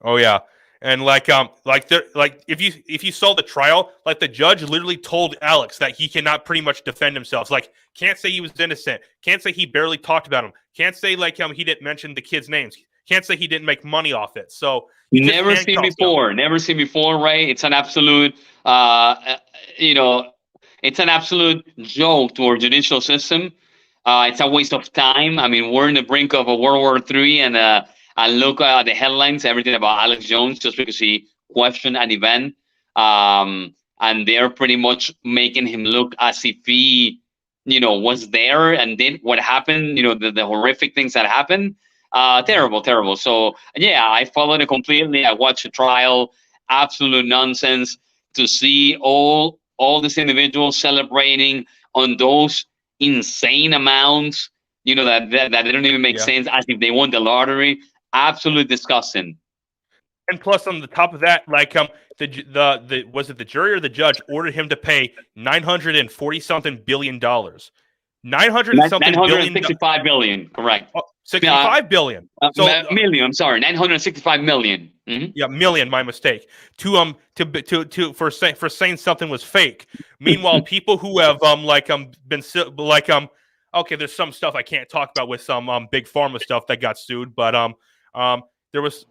oh yeah, and if you saw the trial, like the judge literally told Alex that he cannot pretty much defend himself. Like can't say he was innocent, can't say he barely talked about him, can't say he didn't mention the kids' names, can't say he didn't make money off it. So he just Never seen handcuffs them. before. Never seen before, right? It's an absolute, you know, it's an absolute joke to our judicial system. It's a waste of time. I mean, we're in the brink of a World War III, and look at the headlines, everything about Alex Jones, just because he questioned an event, and they're pretty much making him look as if he, was there and did what happened. The horrific things that happened. Terrible, terrible. So yeah, I followed it completely. I watched the trial. Absolute nonsense to see all these individuals celebrating on those insane amounts. That they don't even make Yeah. sense, as if they won the lottery. Absolutely disgusting. And plus, on the top of that, the was it the jury or the judge ordered him to pay $940-something billion, 900 and something billion, 965 billion, correct. 65 billion. So million. I'm sorry, 965 million. Mhm. yeah, million. My mistake. For saying something was fake. Meanwhile, people who have been okay, there's some stuff I can't talk about with some big pharma stuff that got sued, but there was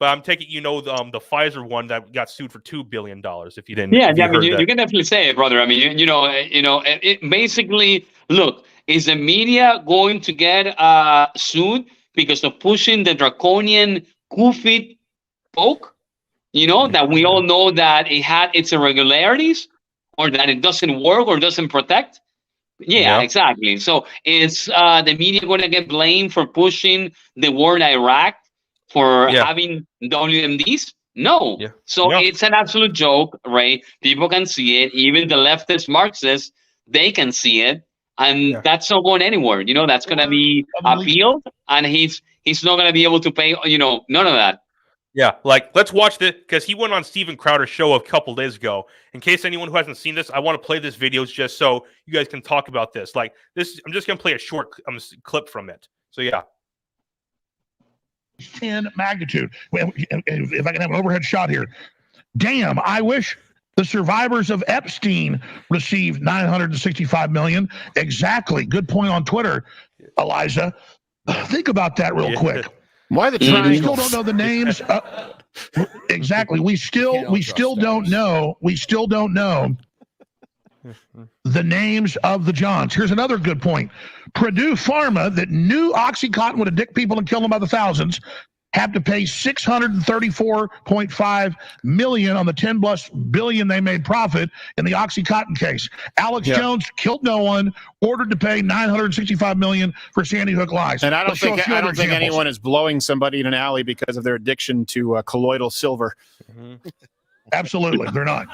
but I'm taking the Pfizer one that got sued for $2 billion. If you didn't, Yeah, if you I mean, heard that. you can definitely say it, brother. I mean, it basically, look, is the media going to get sued because of pushing the draconian COVID folk? That we all know that it had its irregularities, or that it doesn't work or doesn't protect. Yeah, Yeah, exactly. So is the media going to get blamed for pushing the word Iraq, for yeah, having WMDs? No. yeah, So no, it's an absolute joke, right? People can see it. Even the leftist Marxists, they can see it. And yeah. that's not going anywhere. That's going to be appealed, and he's not going to be able to pay, none of that. Yeah, let's watch this because he went on Steven Crowder's show a couple days ago. In case anyone who hasn't seen this, I want to play this video just so you guys can talk about this. I'm just gonna play a short clip from it. So yeah. 10 magnitude. If I can have an overhead shot here. Damn, I wish the survivors of Epstein received 965 million. Exactly. Good point on Twitter, Eliza. Think about that real quick. Why the We triangle? still don't know the names. Exactly. We still don't know. We still don't know the names of the Johns. Here's another good point. Purdue Pharma, that knew OxyContin would addict people and kill them by the thousands, have to pay $634.5 million on the 10 plus billion they made profit in the OxyContin case. Alex Jones killed no one, ordered to pay $965 million for Sandy Hook lies. And I don't think examples. anyone is blowing somebody in an alley because of their addiction to colloidal silver. Absolutely, they're not.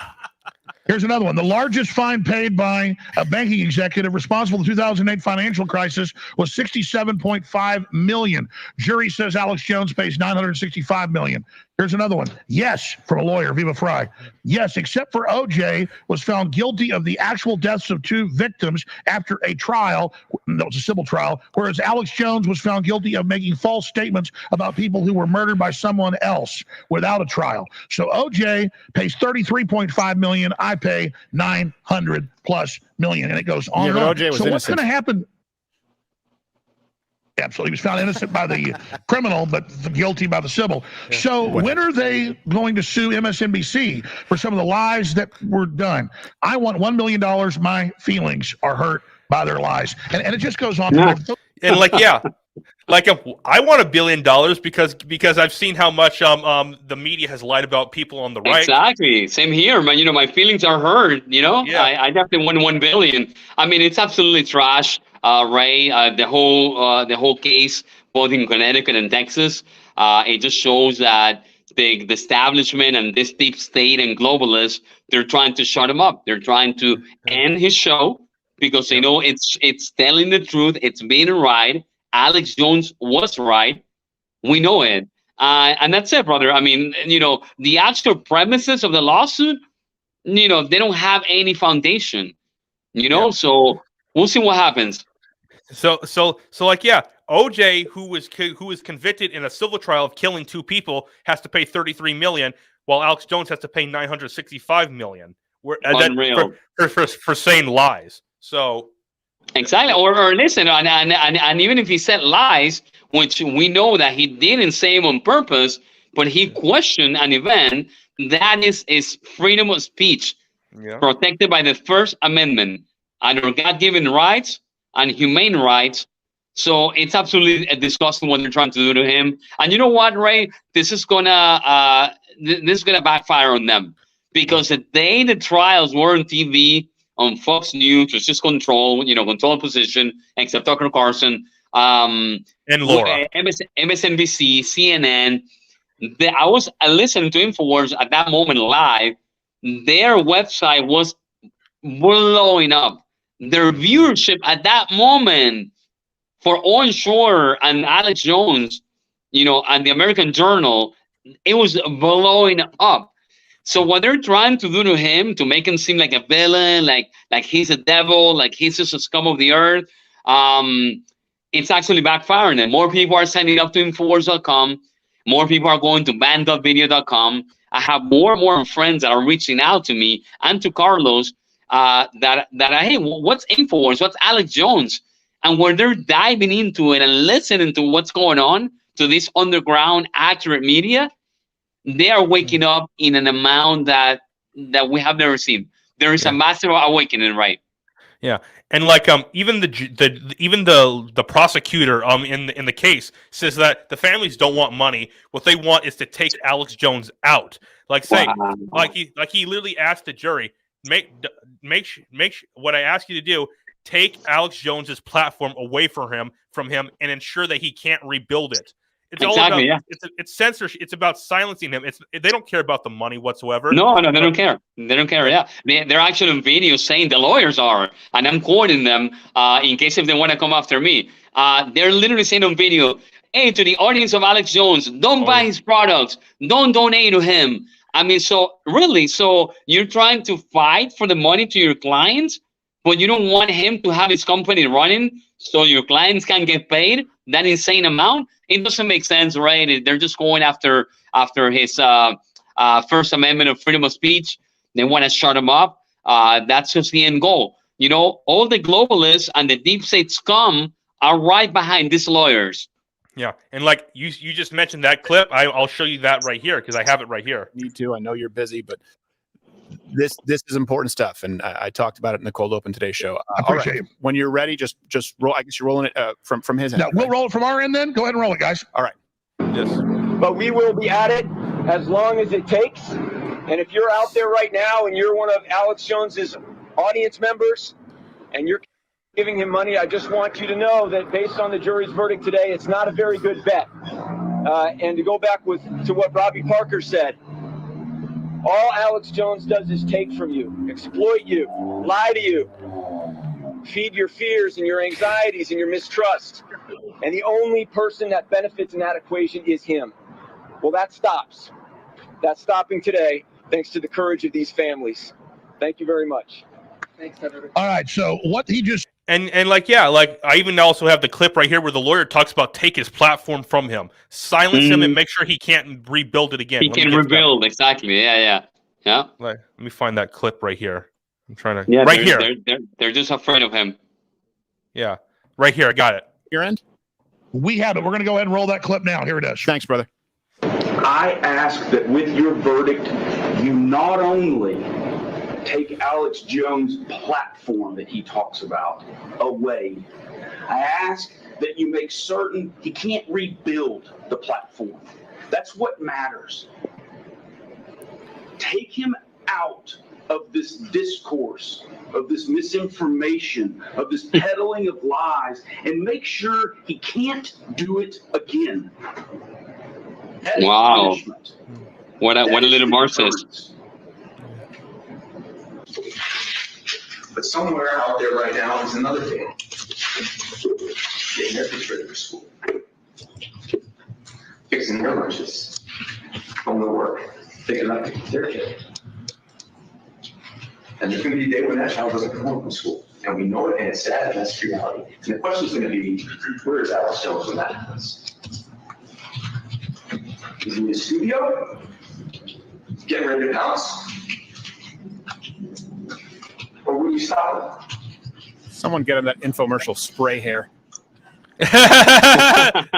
Here's another one. The largest fine paid by a banking executive responsible for the 2008 financial crisis was $67.5 million. Jury says Alex Jones pays $965 million. Here's another one. Yes, from a lawyer, Viva Fry. Yes, except for OJ was found guilty of the actual deaths of 2 victims after a trial. That was a civil trial. Whereas Alex Jones was found guilty of making false statements about people who were murdered by someone else without a trial. So OJ pays $33.5 million. I pay $900+ million, and it goes on and on. OJ was so innocent. what's going to happen? Absolutely. He was found innocent by the criminal, but guilty by the civil. So when are they going to sue MSNBC for some of the lies that were done? I want $1 million. My feelings are hurt by their lies. And it just goes on. Yeah. And I want $1 billion because I've seen how much the media has lied about people on the right. Exactly. Same here, man. My feelings are hurt. Yeah. I definitely want 1 billion. I mean, it's absolutely trash, Ray. The whole case, both in Connecticut and Texas, it just shows that the establishment and this deep state and globalists, they're trying to shut him up. They're trying to end his show because they know it's telling the truth. It's being right. Alex Jones was right. We know it. And that's it, brother. I mean, the actual premises of the lawsuit, they don't have any foundation, Yeah. So we'll see what happens. So like, yeah, OJ, who was convicted in a civil trial of killing 2 people, has to pay $33 million, while Alex Jones has to pay $965 million. Unreal. For saying lies. So Exactly. Or listen, and even if he said lies, which we know that he didn't say them on purpose, but he questioned an event, that is freedom of speech, yeah. protected by the First Amendment under God-given rights and humane rights. So it's absolutely disgusting what they're trying to do to him. And you know what, Ray? This is gonna backfire on them, because the day the trials were on TV, on Fox News, which is control position, except Tucker Carlson, And Laura, MSNBC, CNN. I was listening to InfoWars at that moment live. Their website was blowing up. Their viewership at that moment for Owen Shore and Alex Jones, and the American Journal, it was blowing up. So what they're trying to do to him, to make him seem like a villain, like he's a devil, like he's just a scum of the earth, it's actually backfiring. And more people are signing up to Infowars.com. More people are going to band.video.com. I have more and more friends that are reaching out to me and to Carlos hey, what's Infowars? What's Alex Jones? And when they're diving into it and listening to what's going on, to this underground accurate media, they are waking up in an amount that we have never seen. There is a massive awakening, right? Yeah, and like even the prosecutor in the case says that the families don't want money. What they want is to take Alex Jones out. Like say, like he literally asked the jury, make what I ask you to do. Take Alex Jones's platform away from him, and ensure that he can't rebuild it. It's exactly, all about it's censorship. It's about silencing him. They don't care about the money whatsoever. No, they don't care. They don't care. Yeah, they're actually on video saying the lawyers are, and I'm quoting them in case if they want to come after me. They're literally saying on video, "Hey, to the audience of Alex Jones, don't buy his products. Don't donate to him." I mean, so you're trying to fight for the money to your clients, but you don't want him to have his company running so your clients can get paid that insane amount. It doesn't make sense, right? They're just going after his First Amendment of freedom of speech. They want to shut him up. That's just the end goal. All the globalists and the deep state scum are right behind these lawyers. Yeah, and like you just mentioned that clip, I'll show you that right here because I have it right here. Need to. I know you're busy, but this is important stuff, and I talked about it in the Cold Open Today show. I appreciate it. When you're ready, just roll. I guess you're rolling it from his end. No, we'll roll it from our end then. Go ahead and roll it, guys. All right. Yes. But we will be at it as long as it takes. And if you're out there right now and you're one of Alex Jones's audience members and you're giving him money, I just want you to know that based on the jury's verdict today, it's not a very good bet. And to go back to what Robbie Parker said, all Alex Jones does is take from you, exploit you, lie to you, feed your fears and your anxieties and your mistrust. And the only person that benefits in that equation is him. Well, that stops. That's stopping today, thanks to the courage of these families. Thank you very much. Thanks, everybody. All right, so what he just... And like I even also have the clip right here where the lawyer talks about take his platform from him, silence him, and make sure he can't rebuild it again. He can rebuild, exactly. Yeah. Let me find that clip right here. I'm trying to... Yeah, right here. They're just afraid of him. Yeah, right here. I got it. Your end? We have it. We're going to go ahead and roll that clip now. Here it is. Thanks, brother. I ask that with your verdict, you not only take Alex Jones' platform that he talks about away. I ask that you make certain he can't rebuild the platform. That's what matters. Take him out of this discourse, of this misinformation, of this peddling of lies, and make sure he can't do it again. Wow. What a little Marxist. But somewhere out there right now is another kid getting registered for school. fixing their lunches, going to work, picking up their kid. And there's going to be a day when that child doesn't come home from school. And we know it, and it's sad, and that's reality. And the question is going to be, where is Alex Jones when that happens? Is he in the studio? Getting ready to pounce? Or will you stop him? Someone get him that infomercial spray hair. that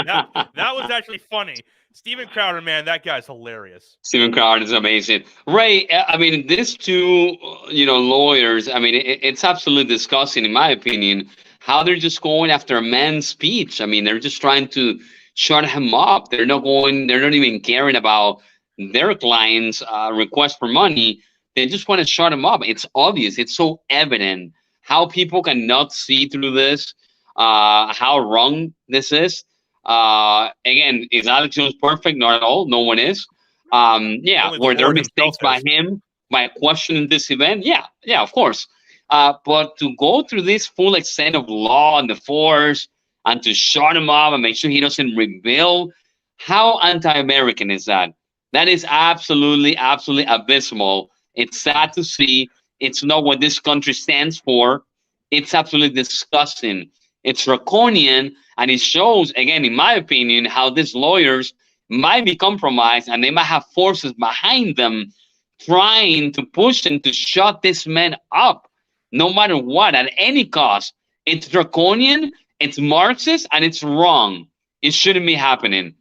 was actually funny. Steven Crowder, man, that guy's hilarious. Steven Crowder is amazing. Ray, I mean, these two, lawyers, I mean, it's absolutely disgusting, in my opinion, how they're just going after a man's speech. I mean, they're just trying to shut him up. They're not even caring about their client's request for money. They just want to shut him up. It's obvious. It's so evident how people cannot see through this, how wrong this is. Again, is Alex Jones perfect? Not at all. No one is. Were there mistakes by him by questioning this event? Yeah, of course. But to go through this full extent of law and the force and to shut him up and make sure he doesn't rebel, how anti-American is that? That is absolutely abysmal. It's sad to see. It's not what this country stands for. It's absolutely disgusting. It's draconian, and it shows, again, in my opinion, how these lawyers might be compromised and they might have forces behind them trying to push them to shut this man up, no matter what, at any cost. It's draconian, it's Marxist, and it's wrong. It shouldn't be happening.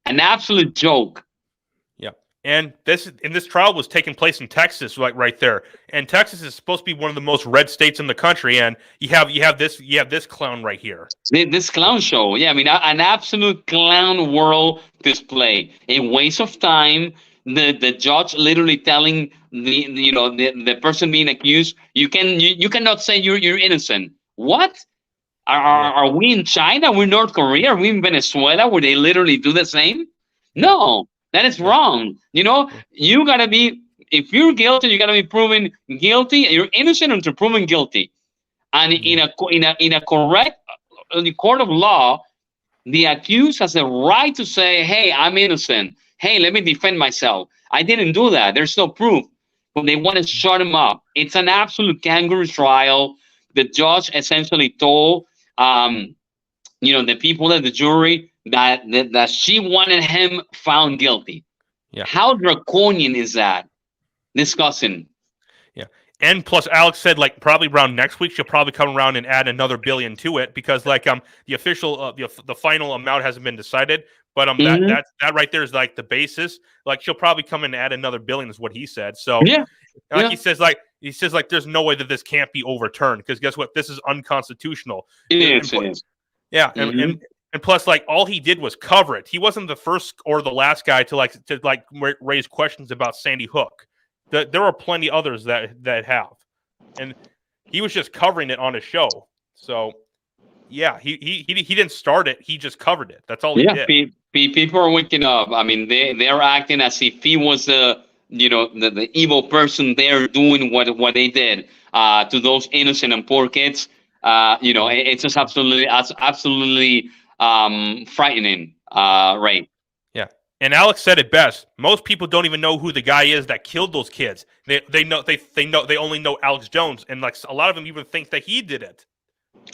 An absolute joke. And this trial was taking place in Texas, right there. And Texas is supposed to be one of the most red states in the country. And you have this clown right here. This clown show, yeah. I mean, an absolute clown world display. A waste of time. The judge literally telling the person being accused, you cannot say you're innocent. What? Are we in China? We're in North Korea? Are we in Venezuela where they literally do the same? No. That is wrong. You gotta be, if you're guilty, you gotta be proven guilty. You're innocent until proven guilty. And in a correct court of law, the accused has a right to say, "Hey, I'm innocent. Hey, let me defend myself. I didn't do that. There's no proof." But they want to shut him up. It's an absolute kangaroo trial. The judge essentially told, the people at the jury that she wanted him found guilty. Yeah. How draconian is that? Disgusting. Yeah. And plus, Alex said probably around next week she'll probably come around and add another $1 billion to it because the official the final amount hasn't been decided. But that right there is the basis. She'll probably come in and add another $1 billion is what he said. So he says there's no way that this can't be overturned because guess what? This is unconstitutional. It is. Yeah, and plus, all he did was cover it. He wasn't the first or the last guy to raise questions about Sandy Hook. There are plenty others that have, and he was just covering it on his show. So, yeah, he didn't start it. He just covered it. That's all he did. People are waking up. I mean, they're acting as if he was the evil person there doing what they did to those innocent and poor kids. It's just absolutely frightening, Ray. Yeah, and Alex said it best. Most people don't even know who the guy is that killed those kids. They only know Alex Jones, and a lot of them even think that he did it.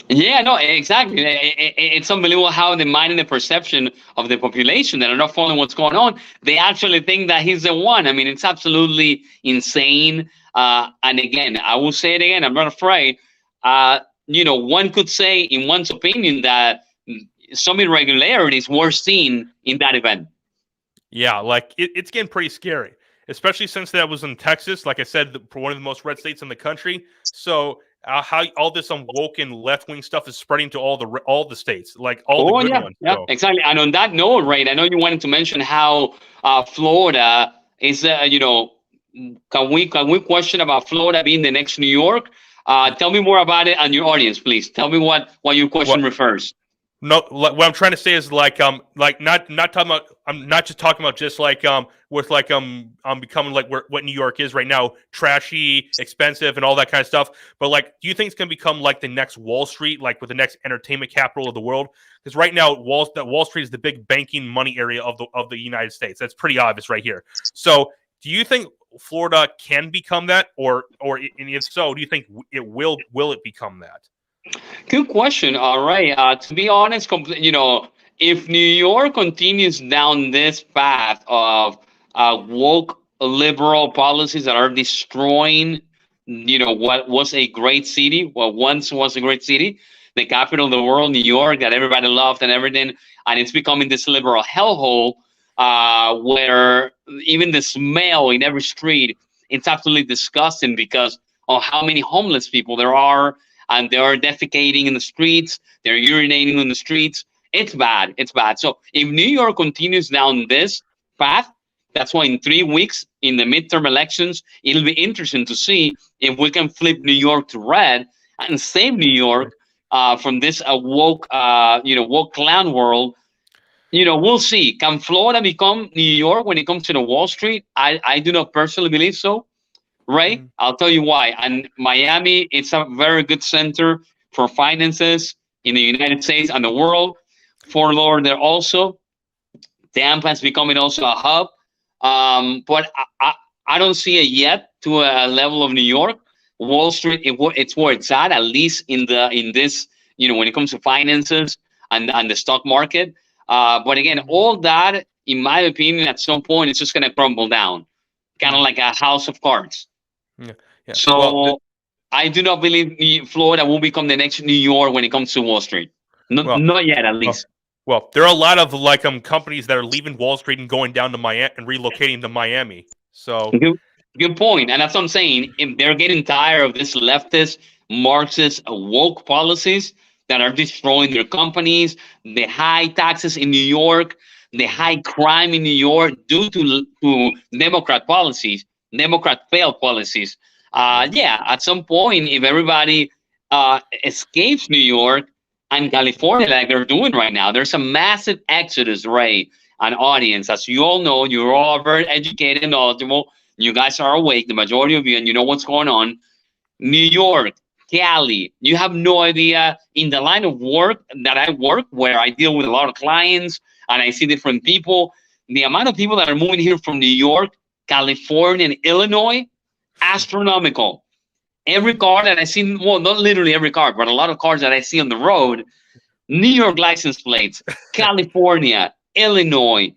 Yeah, no, exactly. It's unbelievable how the mind and the perception of the population that are not following what's going on, they actually think that he's the one. I mean, it's absolutely insane. And again, I will say it again. I'm not afraid. One could say, in one's opinion, that some irregularities were seen in that event. Yeah, it's getting pretty scary, especially since that was in Texas. Like I said, one of the most red states in the country. So how all this unwoken left-wing stuff is spreading to all the states, the good ones. Yeah, so. Exactly. And on that note, Ray, I know you wanted to mention how Florida is. Can we question about Florida being the next New York? Tell me more about it and your audience, please. Tell me what your question refers. No, what I'm trying to say is like not talking about. I'm not just talking about just like with like becoming like what New York is right now, trashy, expensive, and all that kind of stuff. But like, do you think it's gonna become like the next Wall Street, like with the next entertainment capital of the world? Because right now, Wall Street is the big banking money area of the United States. That's pretty obvious right here. So, do you think Florida can become that, or and if so, do you think it will it become that? Good question. All right. To be honest, if New York continues down this path of woke liberal policies that are destroying, what was a great city, what once was a great city, the capital of the world, New York, that everybody loved and everything, and it's becoming this liberal hellhole where even the smell in every street, it's absolutely disgusting because of how many homeless people there are, and they're defecating in the streets, they're urinating in the streets. It's bad. It's bad. So if New York continues down this path, that's why in 3 weeks in the midterm elections, it'll be interesting to see if we can flip New York to red and save New York from this woke clown world. We'll see. Can Florida become New York when it comes to the Wall Street? I do not personally believe so. Right? I'll tell you why. And Miami, it's a very good center for finances in the United States and the world. Fort Lauderdale also. Tampa is becoming also a hub. But I don't see it yet to a level of New York. Wall Street, it's where it's at least in this, when it comes to finances and the stock market. But again, all that, in my opinion, at some point, it's just going to crumble down, kind of like a house of cards. Yeah. So I do not believe Florida will become the next New York when it comes to Wall Street. Not yet, at least. Well, there are a lot of like companies that are leaving Wall Street and going down to Miami and relocating to Miami. So good point. And that's what I'm saying. If they're getting tired of this leftist, Marxist, woke policies that are destroying their companies, the high taxes in New York, the high crime in New York due to Democrat policies. Democrat failed policies. At some point, if everybody escapes New York and California, like they're doing right now, there's a massive exodus, Ray, an audience. As you all know, you're all very educated and knowledgeable. You guys are awake, the majority of you, and you know what's going on. New York, Cali, you have no idea. In the line of work that I work, where I deal with a lot of clients and I see different people, the amount of people that are moving here from New York, California, and Illinois, astronomical. Every car that I see, well, not literally every car, but a lot of cars that I see on the road, New York license plates, California, Illinois.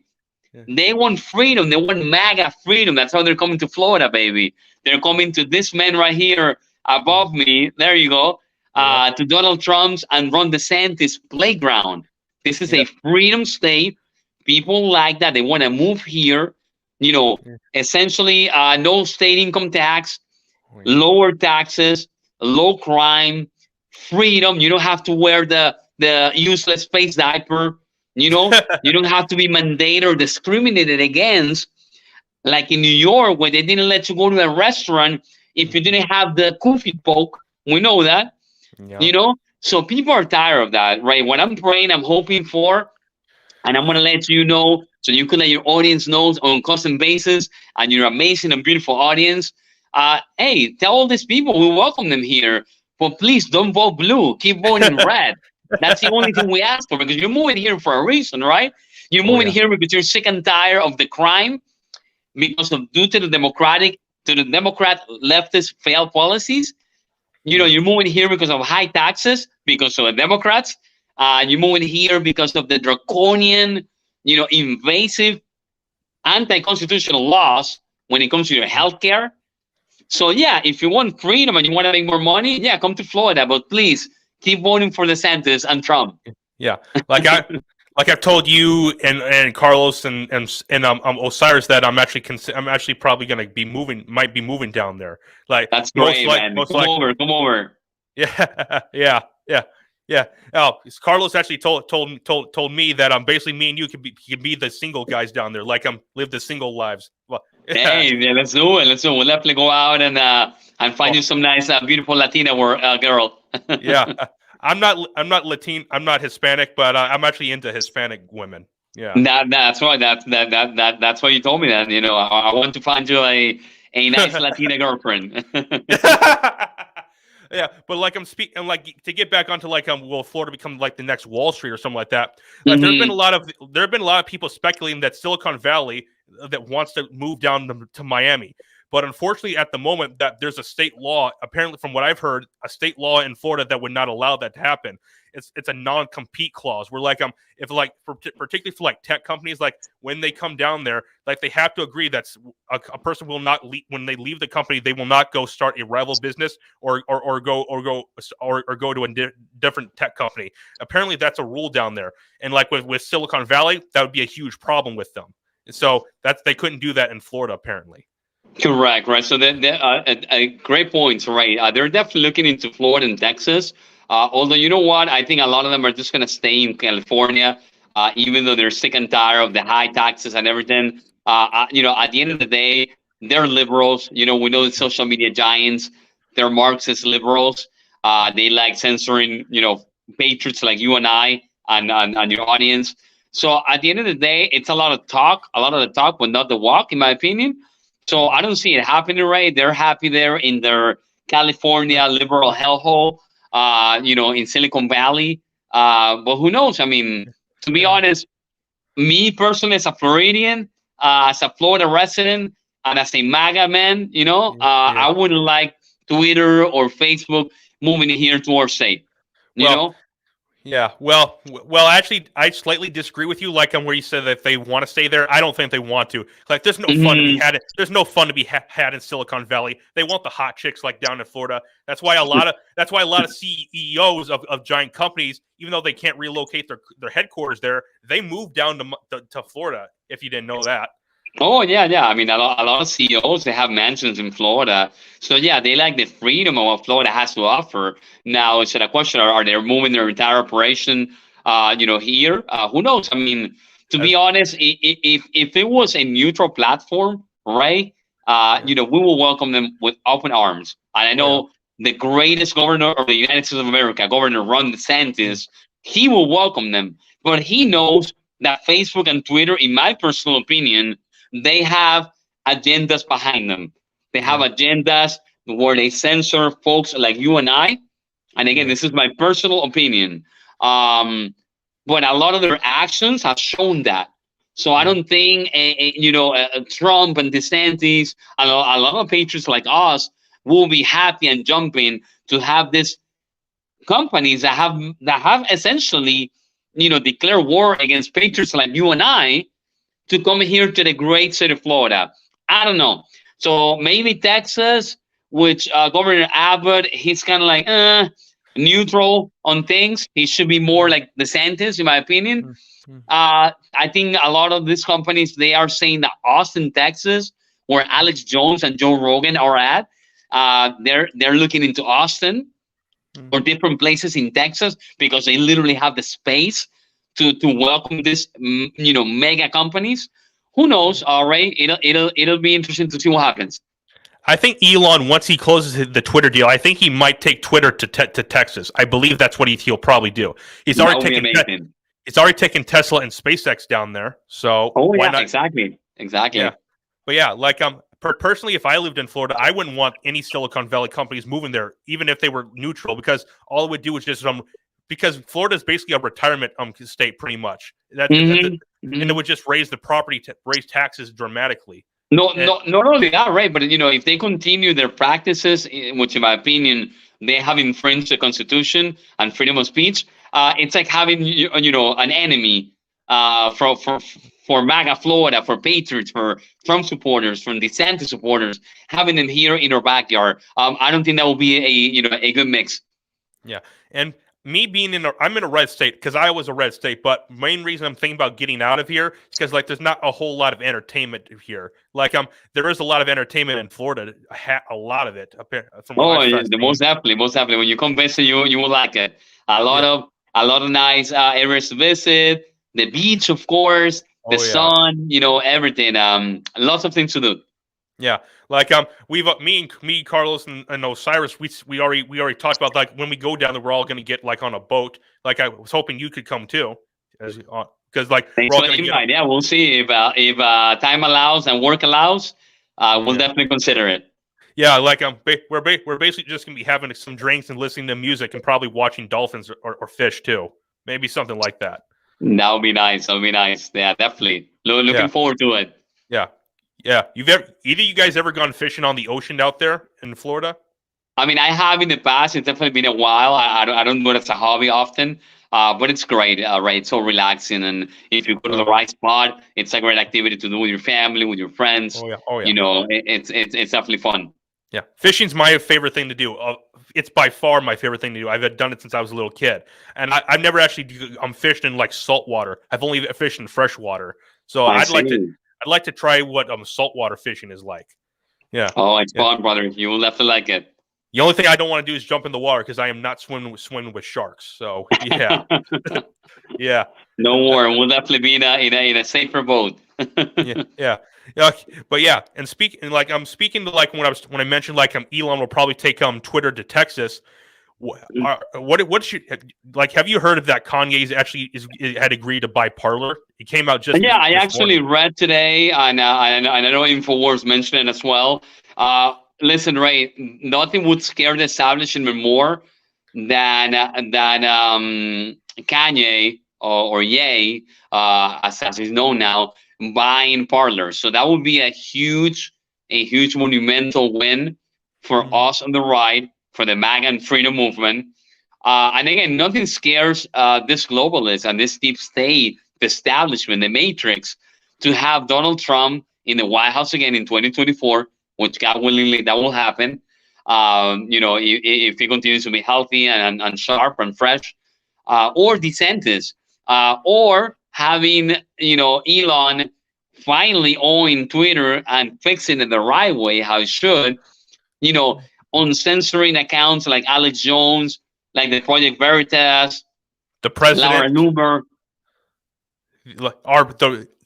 They want freedom. They want MAGA freedom. That's how they're coming to Florida, baby. They're coming to this man right here above me. There you go. To Donald Trump's and Ron DeSantis' playground. This is a freedom state. People like that. They want to move here. Essentially, no state income tax, lower taxes, low crime, freedom. You don't have to wear the useless face diaper. You don't have to be mandated or discriminated against, like in New York, where they didn't let you go to a restaurant if you didn't have the kufi poke. We know that. So people are tired of that, right? What I'm praying, I'm hoping for, and I'm going to let you know so you can let your audience know on a constant basis, and your amazing and beautiful audience. Hey, tell all these people we welcome them here, but please don't vote blue. Keep voting red. That's the only thing we ask for, because you're moving here for a reason, right? You're moving here because you're sick and tired of the crime, due to the Democrat leftist failed policies. You're moving here because of high taxes, because of the Democrats. You're moving here because of the draconian, invasive, anti-constitutional laws when it comes to your health care. So if you want freedom and you want to make more money, come to Florida, but please keep voting for DeSantis and Trump. Yeah, like I've told you and Carlos and Osiris that I'm actually probably gonna be moving down there. Like that's great, man. Come over. Yeah. Oh, Carlos actually told me that basically me and you could be the single guys down there, like live the single lives. Well, hey, let's do it. We'll definitely go out and find you some nice, beautiful Latina girl. Yeah. I'm not Latino. I'm not Hispanic, but I'm actually into Hispanic women. Yeah. That's why that's why you told me that. I want to find you a nice Latina girlfriend. Yeah, but like I'm speaking, like to get back onto like will Florida become like the next Wall Street or something like that? Like there have been a lot of people speculating that Silicon Valley that wants to move down to Miami. But unfortunately, at the moment, that there's a state law, apparently from what I've heard, a state law in Florida that would not allow that to happen. It's a non-compete clause. Where like if like particularly for like tech companies, like when they come down there, like they have to agree that a person will not when they leave the company, they will not go start a rival business or go to a different tech company. Apparently, that's a rule down there. And like with Silicon Valley, that would be a huge problem with them. So they couldn't do that in Florida apparently. Correct, right. So great points, right? They're definitely looking into Florida and Texas. Although you know what, I think a lot of them are just going to stay in California, even though they're sick and tired of the high taxes and everything. At the end of the day, they're liberals. We know the social media giants. They're Marxist liberals. They like censoring, patriots like you and I and your audience. So at the end of the day, it's a lot of the talk, but not the walk, in my opinion. So I don't see it happening, right? They're happy there in their California liberal hellhole, in Silicon Valley. But who knows? I mean, to be honest, me personally, as a Floridian, as a Florida resident, and as a MAGA man, I wouldn't like Twitter or Facebook moving here to our state. You know? Yeah, well, actually, I slightly disagree with you. Like, where you said that they want to stay there, I don't think they want to. Like, there's no fun to be had. There's no fun to be had in Silicon Valley. They want the hot chicks like down in Florida. That's why a lot of CEOs of giant companies, even though they can't relocate their headquarters there, they move down to Florida. If you didn't know that. Oh yeah. I mean, a lot of CEOs, they have mansions in Florida, so yeah, they like the freedom of what Florida has to offer. Now, it's a question: are they moving their entire operation, here? Who knows? I mean, to be honest, if it was a neutral platform, right? We will welcome them with open arms. And I know the greatest governor of the United States of America, Governor Ron DeSantis, he will welcome them, but he knows that Facebook and Twitter, in my personal opinion, they have agendas behind them. They have agendas where they censor folks like you and I. And again, this is my personal opinion. But a lot of their actions have shown that. So I don't think Trump and DeSantis and a lot of patriots like us will be happy and jumping to have these companies that have essentially declared war against patriots like you and I, to come here to the great state of Florida. I don't know. So maybe Texas, which Governor Abbott, he's kind of like neutral on things. He should be more like DeSantis, in my opinion. I think a lot of these companies, they are saying that Austin, Texas, where Alex Jones and Joe Rogan are at, they're looking into Austin or different places in Texas because they literally have the space to welcome this, mega companies. Who knows? All right, it'll be interesting to see what happens. I think Elon, once he closes the Twitter deal, I think he might take Twitter to Texas. I believe that's what he'll probably do. He's already taken Tesla and SpaceX down there. So why not? Exactly. Yeah. But yeah, like personally, if I lived in Florida, I wouldn't want any Silicon Valley companies moving there, even if they were neutral, because all it would do is just because Florida is basically a retirement state, pretty much. And it would just raise the raise taxes dramatically. Not only that, right? But if they continue their practices, which in my opinion they have infringed the Constitution and freedom of speech, it's like having an enemy for MAGA Florida, for Patriots, for Trump supporters, for DeSantis supporters, having them here in our backyard. I don't think that will be a good mix. Yeah, and me being I'm in a red state because I was a red state, but main reason I'm thinking about getting out of here is because like there's not a whole lot of entertainment here. Like there is a lot of entertainment in Florida, a lot of it. Most definitely. When you come visit, you will like it. A lot of nice areas to visit. The beach, of course. The sun, everything. Lots of things to do. Yeah, like me, Carlos, and Osiris, we already talked about like when we go down there, we're all going to get like on a boat. Like I was hoping you could come too, because like Thanks we're all for the going to invite. Yeah, we'll see if time allows and work allows. We'll definitely consider it. Yeah, like we're basically just going to be having some drinks and listening to music and probably watching dolphins or fish too. Maybe something like that. That would be nice. That would be nice. Yeah, definitely. Looking forward to it. Yeah, yeah. Either you guys ever gone fishing on the ocean out there in Florida? I mean, I have in the past. It's definitely been a while. I don't do it as a hobby often, but it's great, right? It's so relaxing, and if you go to the right spot, it's a great activity to do with your family, with your friends. Oh yeah. You know, it's definitely fun. Yeah, fishing's my favorite thing to do. It's by far my favorite thing to do. I've done it since I was a little kid, and I've never actually fished in like salt water. I've only fished in fresh water. So I'd like to try what saltwater fishing is like. Yeah. Oh, it's fun, brother. You will definitely like it. The only thing I don't want to do is jump in the water because I am not swimming with sharks. So yeah, yeah. No worry, we'll definitely be in a safer boat. yeah. But yeah, and I'm speaking to like when I mentioned like Elon will probably take Twitter to Texas. What's your like? Have you heard of that? Kanye's actually had agreed to buy Parler. It came out just I this actually morning. read today, and I know Infowars mentioned it as well. Listen, Ray, nothing would scare the establishment more than Kanye or Ye, as he's known now, buying Parler. So that would be a huge monumental win for us on the right, for the MAGA and freedom movement. And again, nothing scares this globalist and this deep state, the establishment, the matrix, to have Donald Trump in the White House again in 2024, which God willingly that will happen. You know, if he continues to be healthy and sharp and fresh, or DeSantis, or having, you know, Elon finally owning Twitter and fixing it the right way, how it should, you know, on censoring accounts like Alex Jones, like the Project Veritas, The president, Laura Newberg.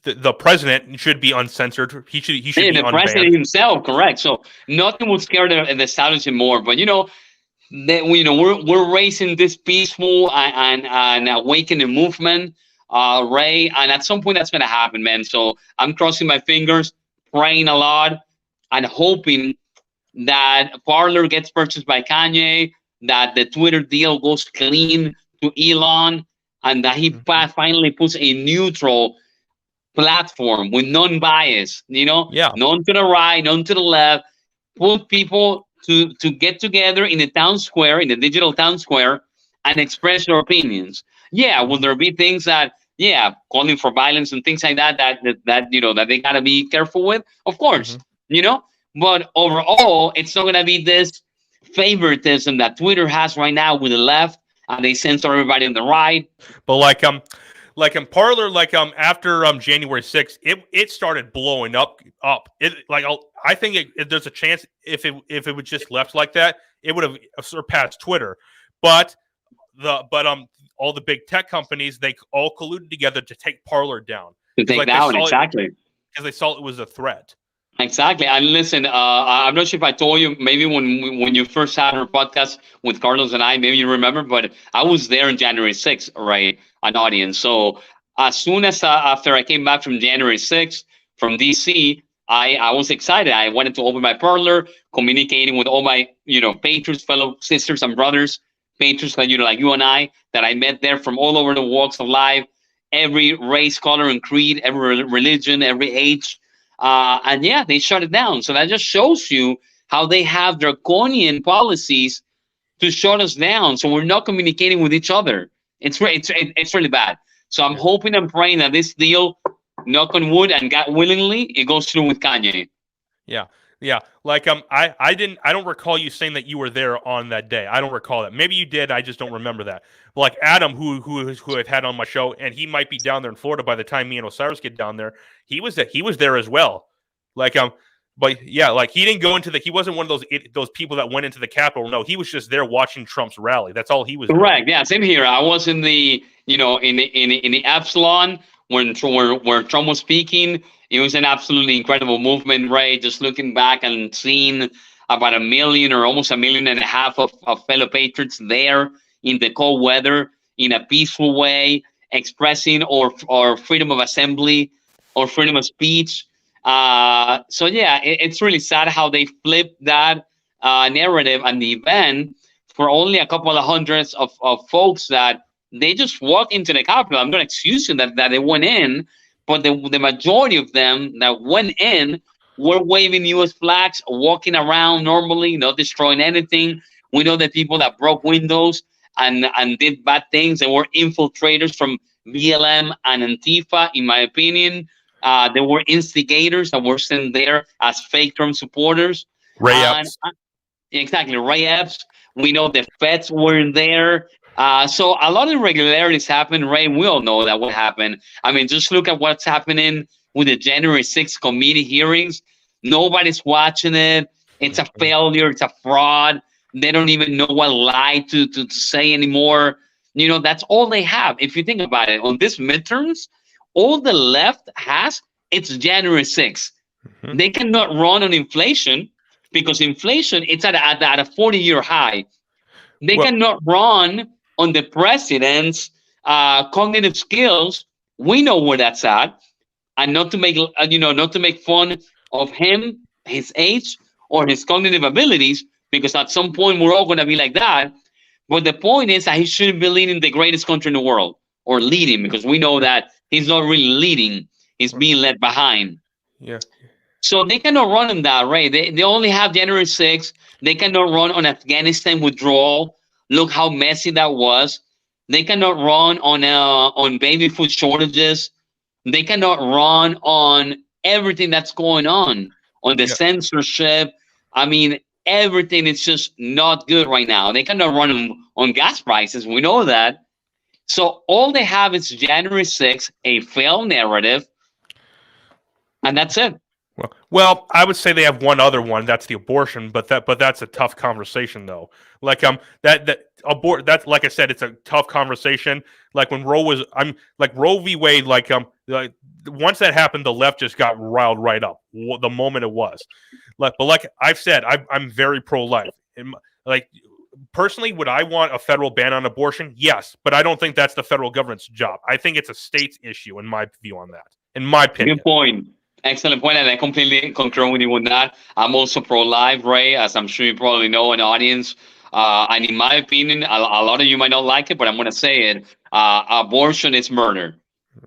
The president should be uncensored. He should be the president unbanned. himself, correct. So nothing would scare the establishment more. But you know, we're raising this peaceful and awakening movement, Ray, and at some point that's gonna happen, man. So I'm crossing my fingers, praying a lot, and hoping that Parler gets purchased by Kanye, that the Twitter deal goes clean to Elon, and that he finally puts a neutral platform with non-bias, you know, none to the right, none to the left, put people to get together in the town square, in the digital town square, and express their opinions. Yeah, will there be things that, calling for violence and things like that you know, that they gotta be careful with? Of course, you know, but overall, it's not gonna be this favoritism that Twitter has right now with the left, and they censor everybody on the right. But like in Parler, after January 6th, it started blowing up. It I think there's a chance if it was just left like that, it would have surpassed Twitter. But all the big tech companies, they all colluded together to take Parler down. To take down, exactly. Because they saw it was a threat. Exactly. And listen, I'm not sure if I told you, maybe when you first had our podcast with Carlos and I, maybe you remember, but I was there on January 6th, right? An audience. So as soon as after I came back from January 6th from DC, I was excited. I wanted to open my Parler, communicating with all my, you know, Patriots, fellow sisters and brothers, Patriots like, you know, like you and I, that I met there from all over the walks of life, every race, color, and creed, every religion, every age. And yeah, they shut it down. So that just shows you how they have draconian policies to shut us down. So we're not communicating with each other. It's really bad. So I'm hoping and praying that this deal, knock on wood, and God willingly, it goes through with Kanye. Yeah. Like I don't recall you saying that you were there on that day. I don't recall that. Maybe you did. I just don't remember that. But like Adam, who I've had on my show, and he might be down there in Florida by the time me and Osiris get down there. He was there as well. Like but yeah, like he didn't go into he wasn't one of those people that went into the Capitol. No, he was just there watching Trump's rally. That's all he was Correct. doing. Yeah, same here. I was in the, you know, in the Epsilon when Trump was speaking. It was an absolutely incredible movement, Ray. Just looking back and seeing about 1 million or almost 1.5 million of fellow patriots there in the cold weather in a peaceful way, expressing or freedom of assembly or freedom of speech. So yeah, it's really sad how they flipped that narrative and the event for only a couple of hundreds of folks that they just walked into the Capitol. I'm not excusing that they went in, but the majority of them that went in were waving U.S. flags, walking around normally, not destroying anything. We know that people that broke windows and did bad things, they were infiltrators from BLM and Antifa, in my opinion. There were instigators that were sent there as fake Trump supporters. Ray Epps. Exactly, Ray Epps. We know the feds were there. So a lot of irregularities happened, Ray. We all know that what happened. I mean, just look at what's happening with the January 6th committee hearings. Nobody's watching it. It's a failure. It's a fraud. They don't even know what lie to say anymore. You know, that's all they have. If you think about it, on this midterms, all the left has, it's January 6th. Mm-hmm. They cannot run on inflation because inflation, it's at a 40-year high. They cannot run on the president's cognitive skills. We know where that's at, and not to make fun of him, his age, or his cognitive abilities, because at some point we're all going to be like that. But the point is that he shouldn't be leading the greatest country in the world, or leading, because we know that he's not really leading; he's being led behind. Yeah. So they cannot run on that, right? They only have January 6th. They cannot run on Afghanistan withdrawal. Look how messy that was. They cannot run on baby food shortages. They cannot run on everything that's going on the censorship. I mean, everything is just not good right now. They cannot run on gas prices. We know that. So all they have is January 6th, a failed narrative, and that's it. Well, I would say they have one other one. That's the abortion, but that's a tough conversation, though. Like that's like I said, it's a tough conversation. Like when Roe v. Wade. Like once that happened, the left just got riled right up the moment it was. But like I've said, I'm very pro-life. Like personally, would I want a federal ban on abortion? Yes, but I don't think that's the federal government's job. I think it's a state's issue, in my view on that. In my opinion. Good point. Excellent point, and I completely concur with you on that. I'm also pro-life, Ray, as I'm sure you probably know, an audience. And in my opinion, a lot of you might not like it, but I'm going to say it. Abortion is murder.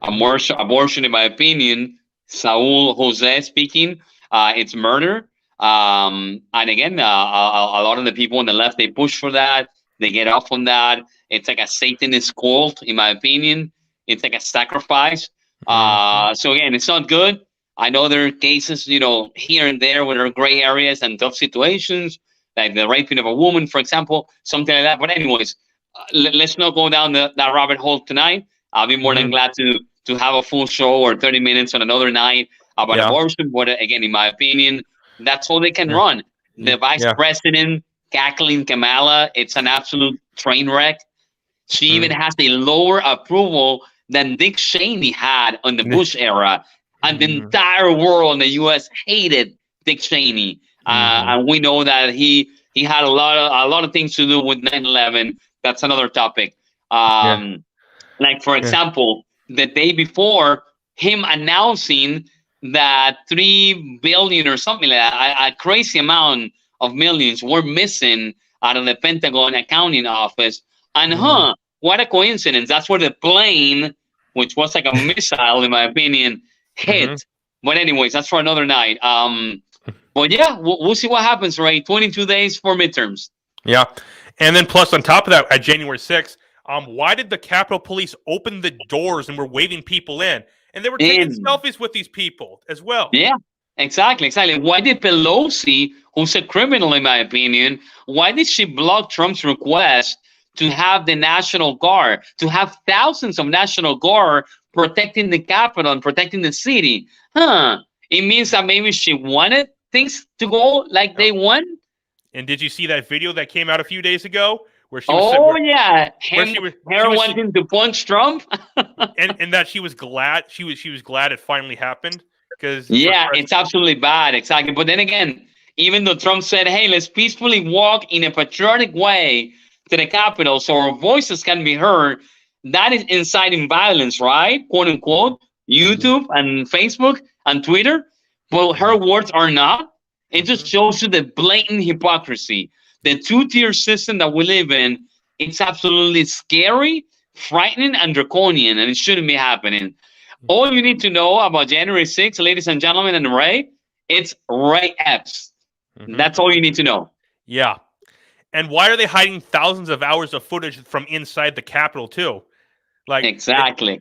Abortion, in my opinion, Saul Jose speaking, it's murder. And again, a lot of the people on the left, they push for that. They get off on that. It's like a Satanist cult, in my opinion. It's like a sacrifice. So again, it's not good. I know there are cases, here and there where there are gray areas and tough situations, like the raping of a woman, for example, something like that. But anyways, let's not go down that rabbit hole tonight. I'll be more than glad to have a full show or 30 minutes on another night about abortion. But again, in my opinion, that's all they can run. The vice president, Kathleen Kamala, it's an absolute train wreck. She even has a lower approval than Dick Cheney had on the Bush era. And the entire world in the U.S. hated Dick Cheney, and we know that he had a lot of things to do with 9/11. That's another topic. Like for example, the day before, him announcing that 3 billion or something like that, a crazy amount of millions were missing out of the Pentagon accounting office. And what a coincidence! That's where the plane, which was like a missile, in my opinion, hit. But anyways, that's for another night. But yeah, we'll see what happens, right? 22 days for midterms. Yeah. And then plus on top of that, at January 6th, why did the Capitol Police open the doors and were waving people in? And they were taking selfies with these people as well. Yeah, exactly. Why did Pelosi, who's a criminal in my opinion, why did she block Trump's request to have the National Guard, to have thousands of National Guard protecting the Capitol and protecting the city? It means that maybe she wanted things to go like they want. And did you see that video that came out a few days ago where she was? Her wanting to punch Trump. and that she was glad she was glad it finally happened because Yeah, it's absolutely bad. Exactly. But then again, even though Trump said, hey, let's peacefully walk in a patriotic way to the Capitol so our voices can be heard, that is inciting violence, right? Quote unquote. YouTube and Facebook and Twitter. Well, her words are not. It just shows you the blatant hypocrisy. The two-tier system that we live in, it's absolutely scary, frightening, and draconian, and it shouldn't be happening. All you need to know about January 6th, ladies and gentlemen, and Ray, it's Ray Epps. That's all you need to know. Yeah. And why are they hiding thousands of hours of footage from inside the Capitol too? Like Exactly.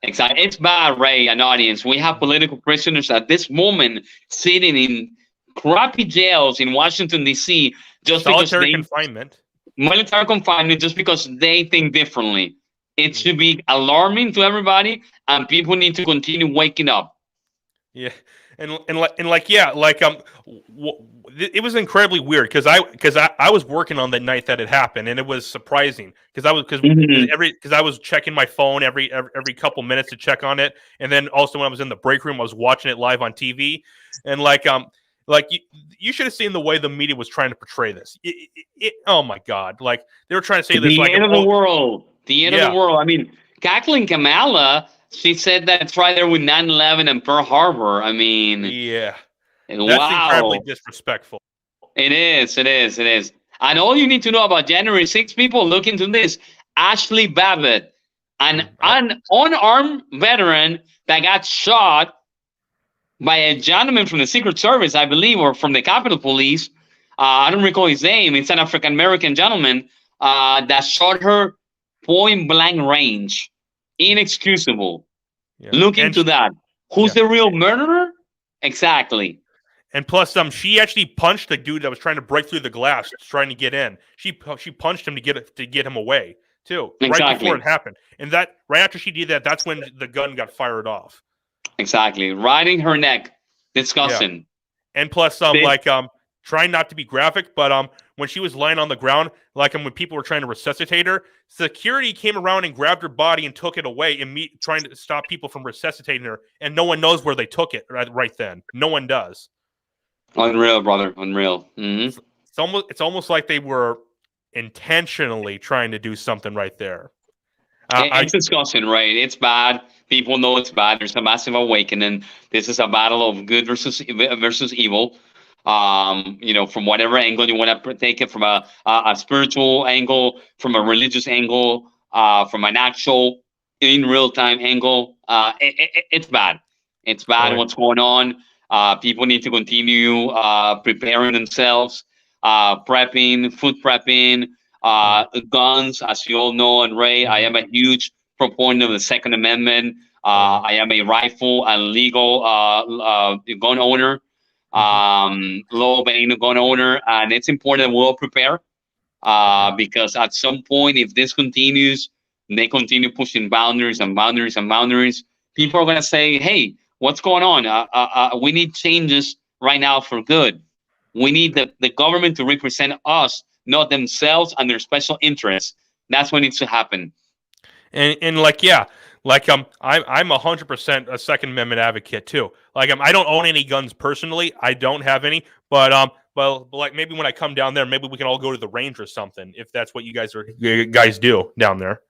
It's bad, Ray, an audience. We have political prisoners at this moment sitting in crappy jails in Washington, D.C. just solitary because confinement. military confinement just because they think differently. It should be alarming to everybody, and people need to continue waking up. Yeah, it was incredibly weird because I was working on the night that it happened, and it was surprising because I was checking my phone every couple minutes to check on it, and then also when I was in the break room, I was watching it live on TV, and you should have seen the way the media was trying to portray this. Oh my God, like they were trying to say this like the end of the world. The end of the world. I mean, Kathleen Kamala, she said that it's right there with 9/11 and Pearl Harbor. I mean, yeah, that's wow. incredibly disrespectful. It is. And all you need to know about January 6th, people, look into this. Ashley Babbitt, an unarmed veteran that got shot by a gentleman from the Secret Service, I believe, or from the Capitol Police. I don't recall his name. It's an African-American gentleman that shot her point blank range. Inexcusable. Yeah. Look into that. Who's the real murderer? Exactly. And plus, she actually punched the dude that was trying to break through the glass, trying to get in. She punched him to get him away too, right before it happened. And that right after she did that, that's when the gun got fired off. Exactly, riding her neck. Disgusting. Yeah. And plus, trying not to be graphic, but when she was lying on the ground, when people were trying to resuscitate her, security came around and grabbed her body and took it away, trying to stop people from resuscitating her. And no one knows where they took it right then. No one does. Unreal, brother. Unreal. Mm-hmm. It's almost like they were intentionally trying to do something right there. It's disgusting, right? It's bad. People know it's bad. There's a massive awakening. This is a battle of good versus evil. From whatever angle you want to take it, from a spiritual angle, from a religious angle, from an actual in real time angle. It's bad. It's bad. Right. What's going on? People need to continue preparing themselves, prepping, food prepping, guns. As you all know, and Ray, I am a huge proponent of the Second Amendment. I am a rifle and legal gun owner. Law-abiding gun owner, and it's important that we all prepare because at some point, if this continues, they continue pushing boundaries and boundaries and boundaries, people are going to say, hey, what's going on? We need changes right now for good. We need the government to represent us, not themselves and their special interests. That's what needs to happen. I'm 100% a Second Amendment advocate too. I don't own any guns personally. I don't have any, but maybe when I come down there, maybe we can all go to the range or something if that's what you guys do down there.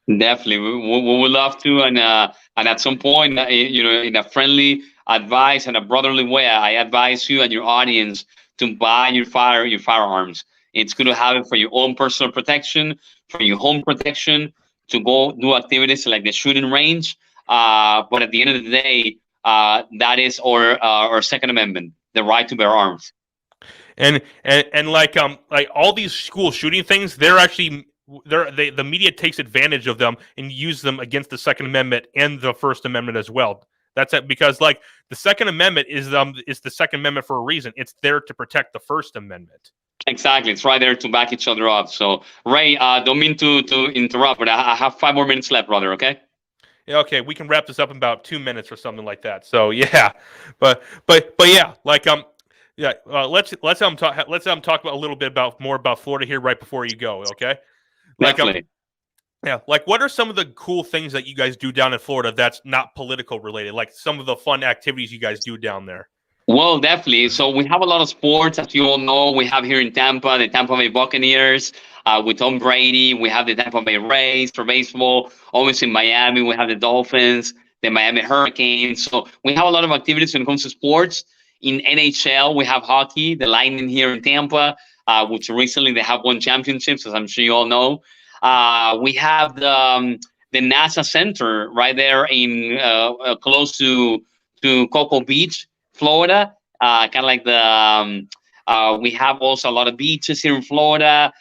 Definitely, we would love to, and at some point, in a friendly advice and a brotherly way, I advise you and your audience to buy your firearms. It's good to have it for your own personal protection, for your home protection, to go do activities like the shooting range. But at the end of the day, that is our Second Amendment, the right to bear arms. And all these school shooting things, the media takes advantage of them and use them against the Second Amendment and the First Amendment as well. That's it, because the Second Amendment is the Second Amendment for a reason. It's there to protect the First Amendment. Exactly, it's right there to back each other up. So, Ray, don't mean to interrupt, but I have 5 more minutes left, brother. Okay. Yeah. Okay, we can wrap this up in about 2 minutes or something like that. So yeah, but yeah, let's talk about a little bit more about Florida here right before you go. Okay. Definitely. Yeah, like what are some of the cool things that you guys do down in Florida that's not political related? Like some of the fun activities you guys do down there. Well, definitely. So we have a lot of sports, as you all know. We have here in Tampa the Tampa Bay Buccaneers with Tom Brady. We have the Tampa Bay Rays for baseball. Always in Miami, we have the Dolphins, the Miami Hurricanes. So we have a lot of activities when it comes to sports. In NHL, we have hockey, the Lightning here in Tampa, which recently they have won championships, as I'm sure you all know. We have the NASA Center right there in close to Cocoa Beach, Florida, kind of like we have also a lot of beaches here in Florida.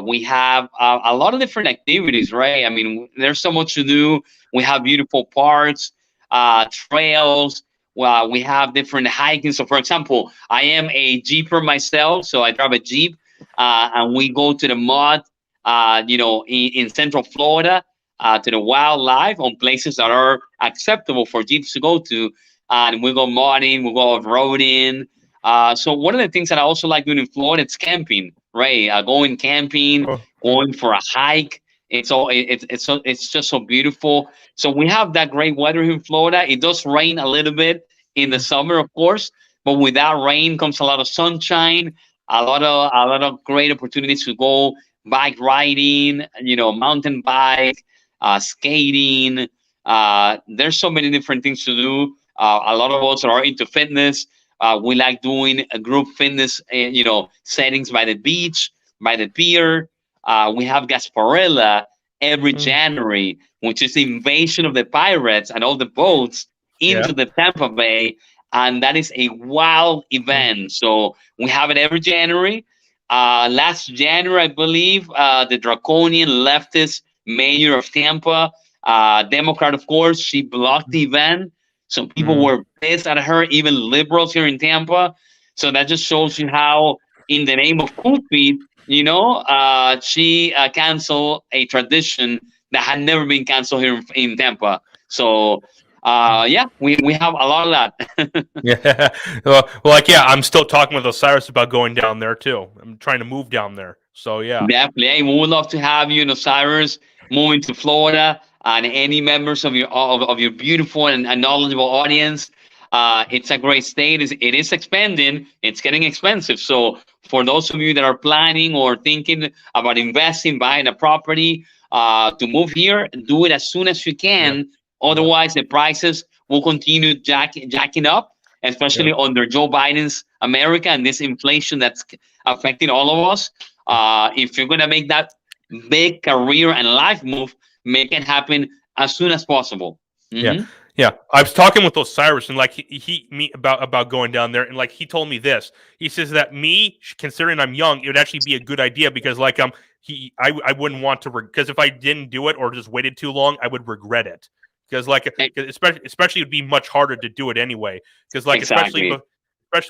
We have a lot of different activities, right? I mean, there's so much to do. We have beautiful parks, trails. Well, we have different hiking. So, for example, I am a Jeeper myself, so I drive a Jeep, and we go to the mud, in Central Florida, to the wildlife on places that are acceptable for Jeeps to go to. And we go modding, we go off-roading. So one of the things that I also like doing in Florida is camping, right? Going camping, going for a hike. It's just so beautiful. So we have that great weather here in Florida. It does rain a little bit in the summer, of course, but with that rain comes a lot of sunshine, a lot of great opportunities to go bike riding, mountain bike, skating. There's so many different things to do. A lot of us are into fitness. We like doing a group fitness, settings by the beach, by the pier. We have Gasparilla every January, which is the invasion of the pirates and all the boats into the Tampa Bay. And that is a wild event. So we have it every January. Last January, I believe, the draconian leftist mayor of Tampa, Democrat, of course, she blocked the event. Some people were pissed at her, even liberals here in Tampa. So that just shows you how, in the name of cool feet, she canceled a tradition that had never been canceled here in Tampa. So, we have a lot of that. Yeah. I'm still talking with Osiris about going down there too. I'm trying to move down there. So yeah. Definitely. Hey, we would love to have you and Osiris moving to Florida, and any members of your beautiful and knowledgeable audience. It's a great state. It is expanding. It's getting expensive. So for those of you that are planning or thinking about investing, buying a property, to move here, do it as soon as you can. Yeah. Otherwise, the prices will continue jacking up, especially under Joe Biden's America and this inflation that's affecting all of us. If you're going to make that big career and life move, make it happen as soon as possible. Mm-hmm. Yeah. I was talking with Osiris, and like he about going down there, and like he told me this. He says that considering I'm young, it would actually be a good idea because I wouldn't want to, because if I didn't do it or just waited too long, I would regret it. Because especially it would be much harder to do it anyway. Because especially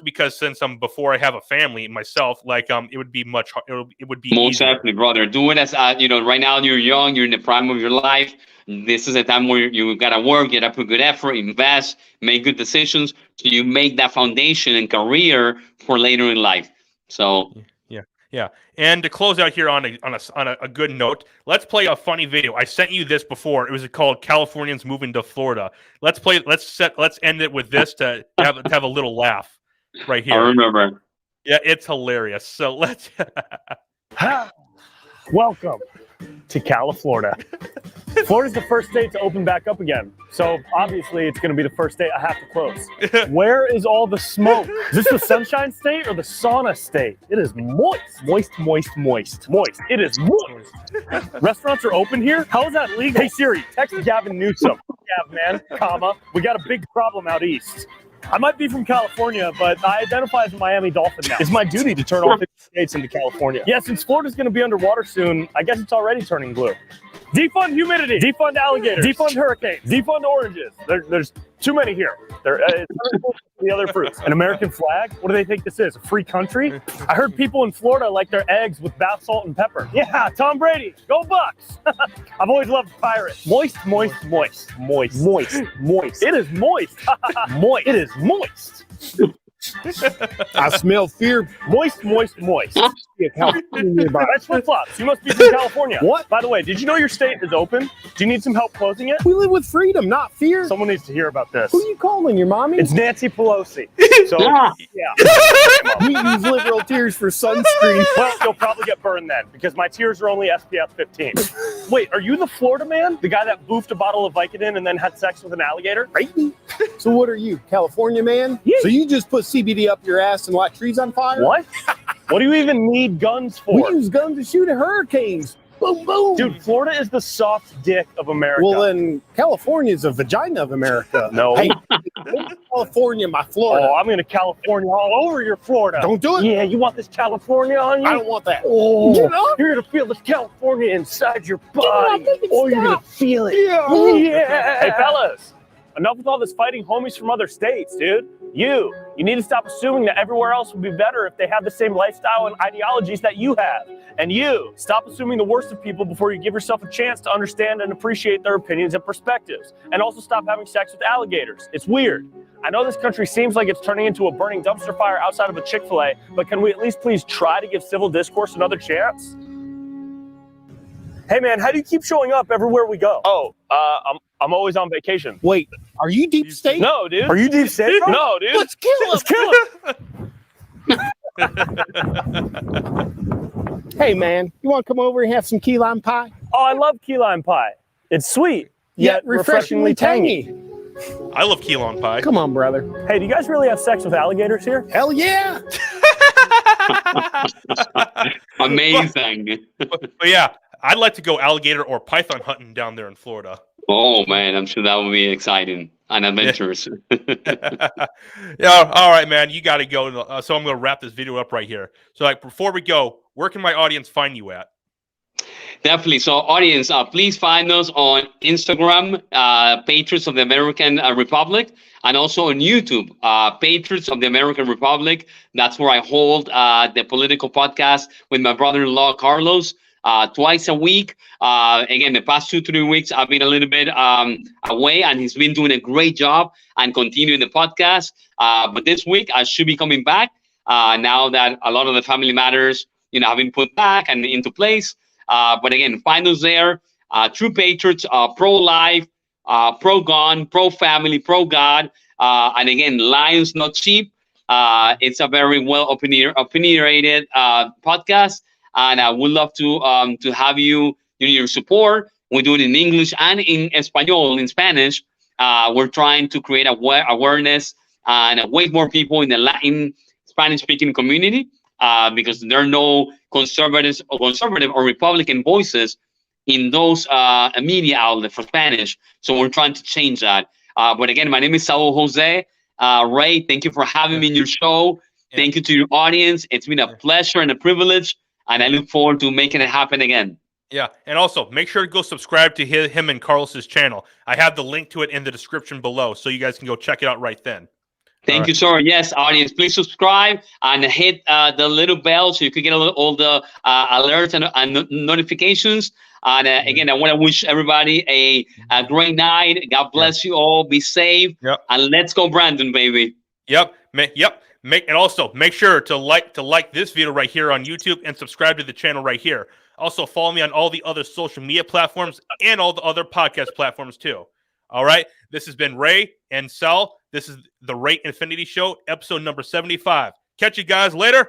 because since before I have a family myself, it would be it would be most easier. definitely, brother. Do it as right now you're young, you're in the prime of your life. This is a time where you gotta work, you gotta put good effort, invest, make good decisions, so you make that foundation and career for later in life. So yeah. And to close out here on a good note, let's play a funny video. I sent you this before. It was called "Californians Moving to Florida." Let's end it with this to have a little laugh right here. I remember. Yeah, it's hilarious. So let's. Welcome to California. Florida's the first state to open back up again. So obviously it's going to be the first state I have to close. Where is all the smoke? Is this the sunshine state or the sauna state? It is moist. Moist. It is moist. Restaurants are open here? How is that legal? Hey Siri, text Gavin Newsom. Man, we got a big problem out east. I might be from California, but I identify as a Miami Dolphin now. It's my duty to turn all 50 states into California. Yeah, since Florida's going to be underwater soon, I guess it's already turning blue. Defund humidity, defund alligators, defund hurricanes, defund oranges. There's too many here. It's the other fruits. An American flag? What do they think this is? A free country? I heard people in Florida like their eggs with bath salt and pepper. Yeah, Tom Brady, go Bucks. I've always loved Pirates. Moist. It is moist. Moist. It is moist. I smell fear. Moist. Yeah, California nearby. That's flip-flops. You must be from California. What? By the way, did you know your state is open? Do you need some help closing it? We live with freedom, not fear. Someone needs to hear about this. Who you calling, your mommy? It's Nancy Pelosi. So, yeah. We use liberal tears for sunscreen. Well, you'll probably get burned then, because my tears are only SPF 15. Wait, are you the Florida man? The guy that boofed a bottle of Vicodin and then had sex with an alligator? Right? So what are you, California man? Yeah. So you just put CBD up your ass and light trees on fire? What? What do you even need guns for? We use guns to shoot at hurricanes. Boom, boom. Dude, Florida is the soft dick of America. Well, then California is a vagina of America. No. Hey, California, my Florida. Oh, I'm going to California all over your Florida. Don't do it. Yeah, you want this California on you? I don't want that. Oh, Get up. you're going to feel this California inside your Get up, body. make it Oh, you're going stop. to feel it. Yeah. Yeah. Hey, fellas, enough with all this fighting homies from other states, dude. You need to stop assuming that everywhere else would be better if they have the same lifestyle and ideologies that you have. And you, stop assuming the worst of people before you give yourself a chance to understand and appreciate their opinions and perspectives. And also stop having sex with alligators. It's weird. I know this country seems like it's turning into a burning dumpster fire outside of a Chick-fil-A, but can we at least please try to give civil discourse another chance? Hey man, how do you keep showing up everywhere we go? Oh, I'm always on vacation. Wait, are you deep state? No, dude. Are you deep state? No, dude. Let's kill him. Let's kill him. Hey, man, you want to come over and have some key lime pie? Oh, I love key lime pie. It's sweet, yet refreshingly tangy. I love key lime pie. Come on, brother. Hey, do you guys really have sex with alligators here? Hell yeah. Amazing. But yeah, I'd like to go alligator or python hunting down there in Florida. Oh man, I'm sure that would be exciting and adventurous. Yeah, all right, man. You got to go. So I'm going to wrap this video up right here. So, like, before we go, where can my audience find you at? Definitely. So, audience, please find us on Instagram, Patriots of the American Republic, and also on YouTube, Patriots of the American Republic. That's where I hold the political podcast with my brother-in-law, Carlos, twice a week. Again, the past 2-3 weeks, I've been a little bit away, and he's been doing a great job and continuing the podcast. But this week, I should be coming back now that a lot of the family matters, have been put back and into place. But again, find us there. True Patriots, pro-life, pro-gun, pro-family, pro-God. And again, Lions Not Cheap. It's a very well opinionated podcast. And I would love to have your support. We do it in English and in Espanol, in Spanish. We're trying to create awareness and way more people in the Latin Spanish-speaking community because there are no conservative or Republican voices in those media outlets for Spanish. So we're trying to change that. But again, my name is Saul Jose. Ray, thank you for having me in your show. Yeah. Thank you to your audience. It's been a pleasure and a privilege. And I look forward to making it happen again. Yeah, and also make sure to go subscribe to him and Carlos's channel. I have the link to it in the description below, so you guys can go check it out right then. Thank you, sir. Yes, audience, please subscribe and hit the little bell so you can get all the alerts and notifications. And again, I want to wish everybody a great night. God bless you all. Be safe. Yep. And let's go, Brandon, baby. Yep. And also make sure to like this video right here on YouTube and subscribe to the channel right here. Also follow me on all the other social media platforms and all the other podcast platforms too. All right. This has been Ray and Saul. This is the Ray Infinity Show, episode number 75. Catch you guys later.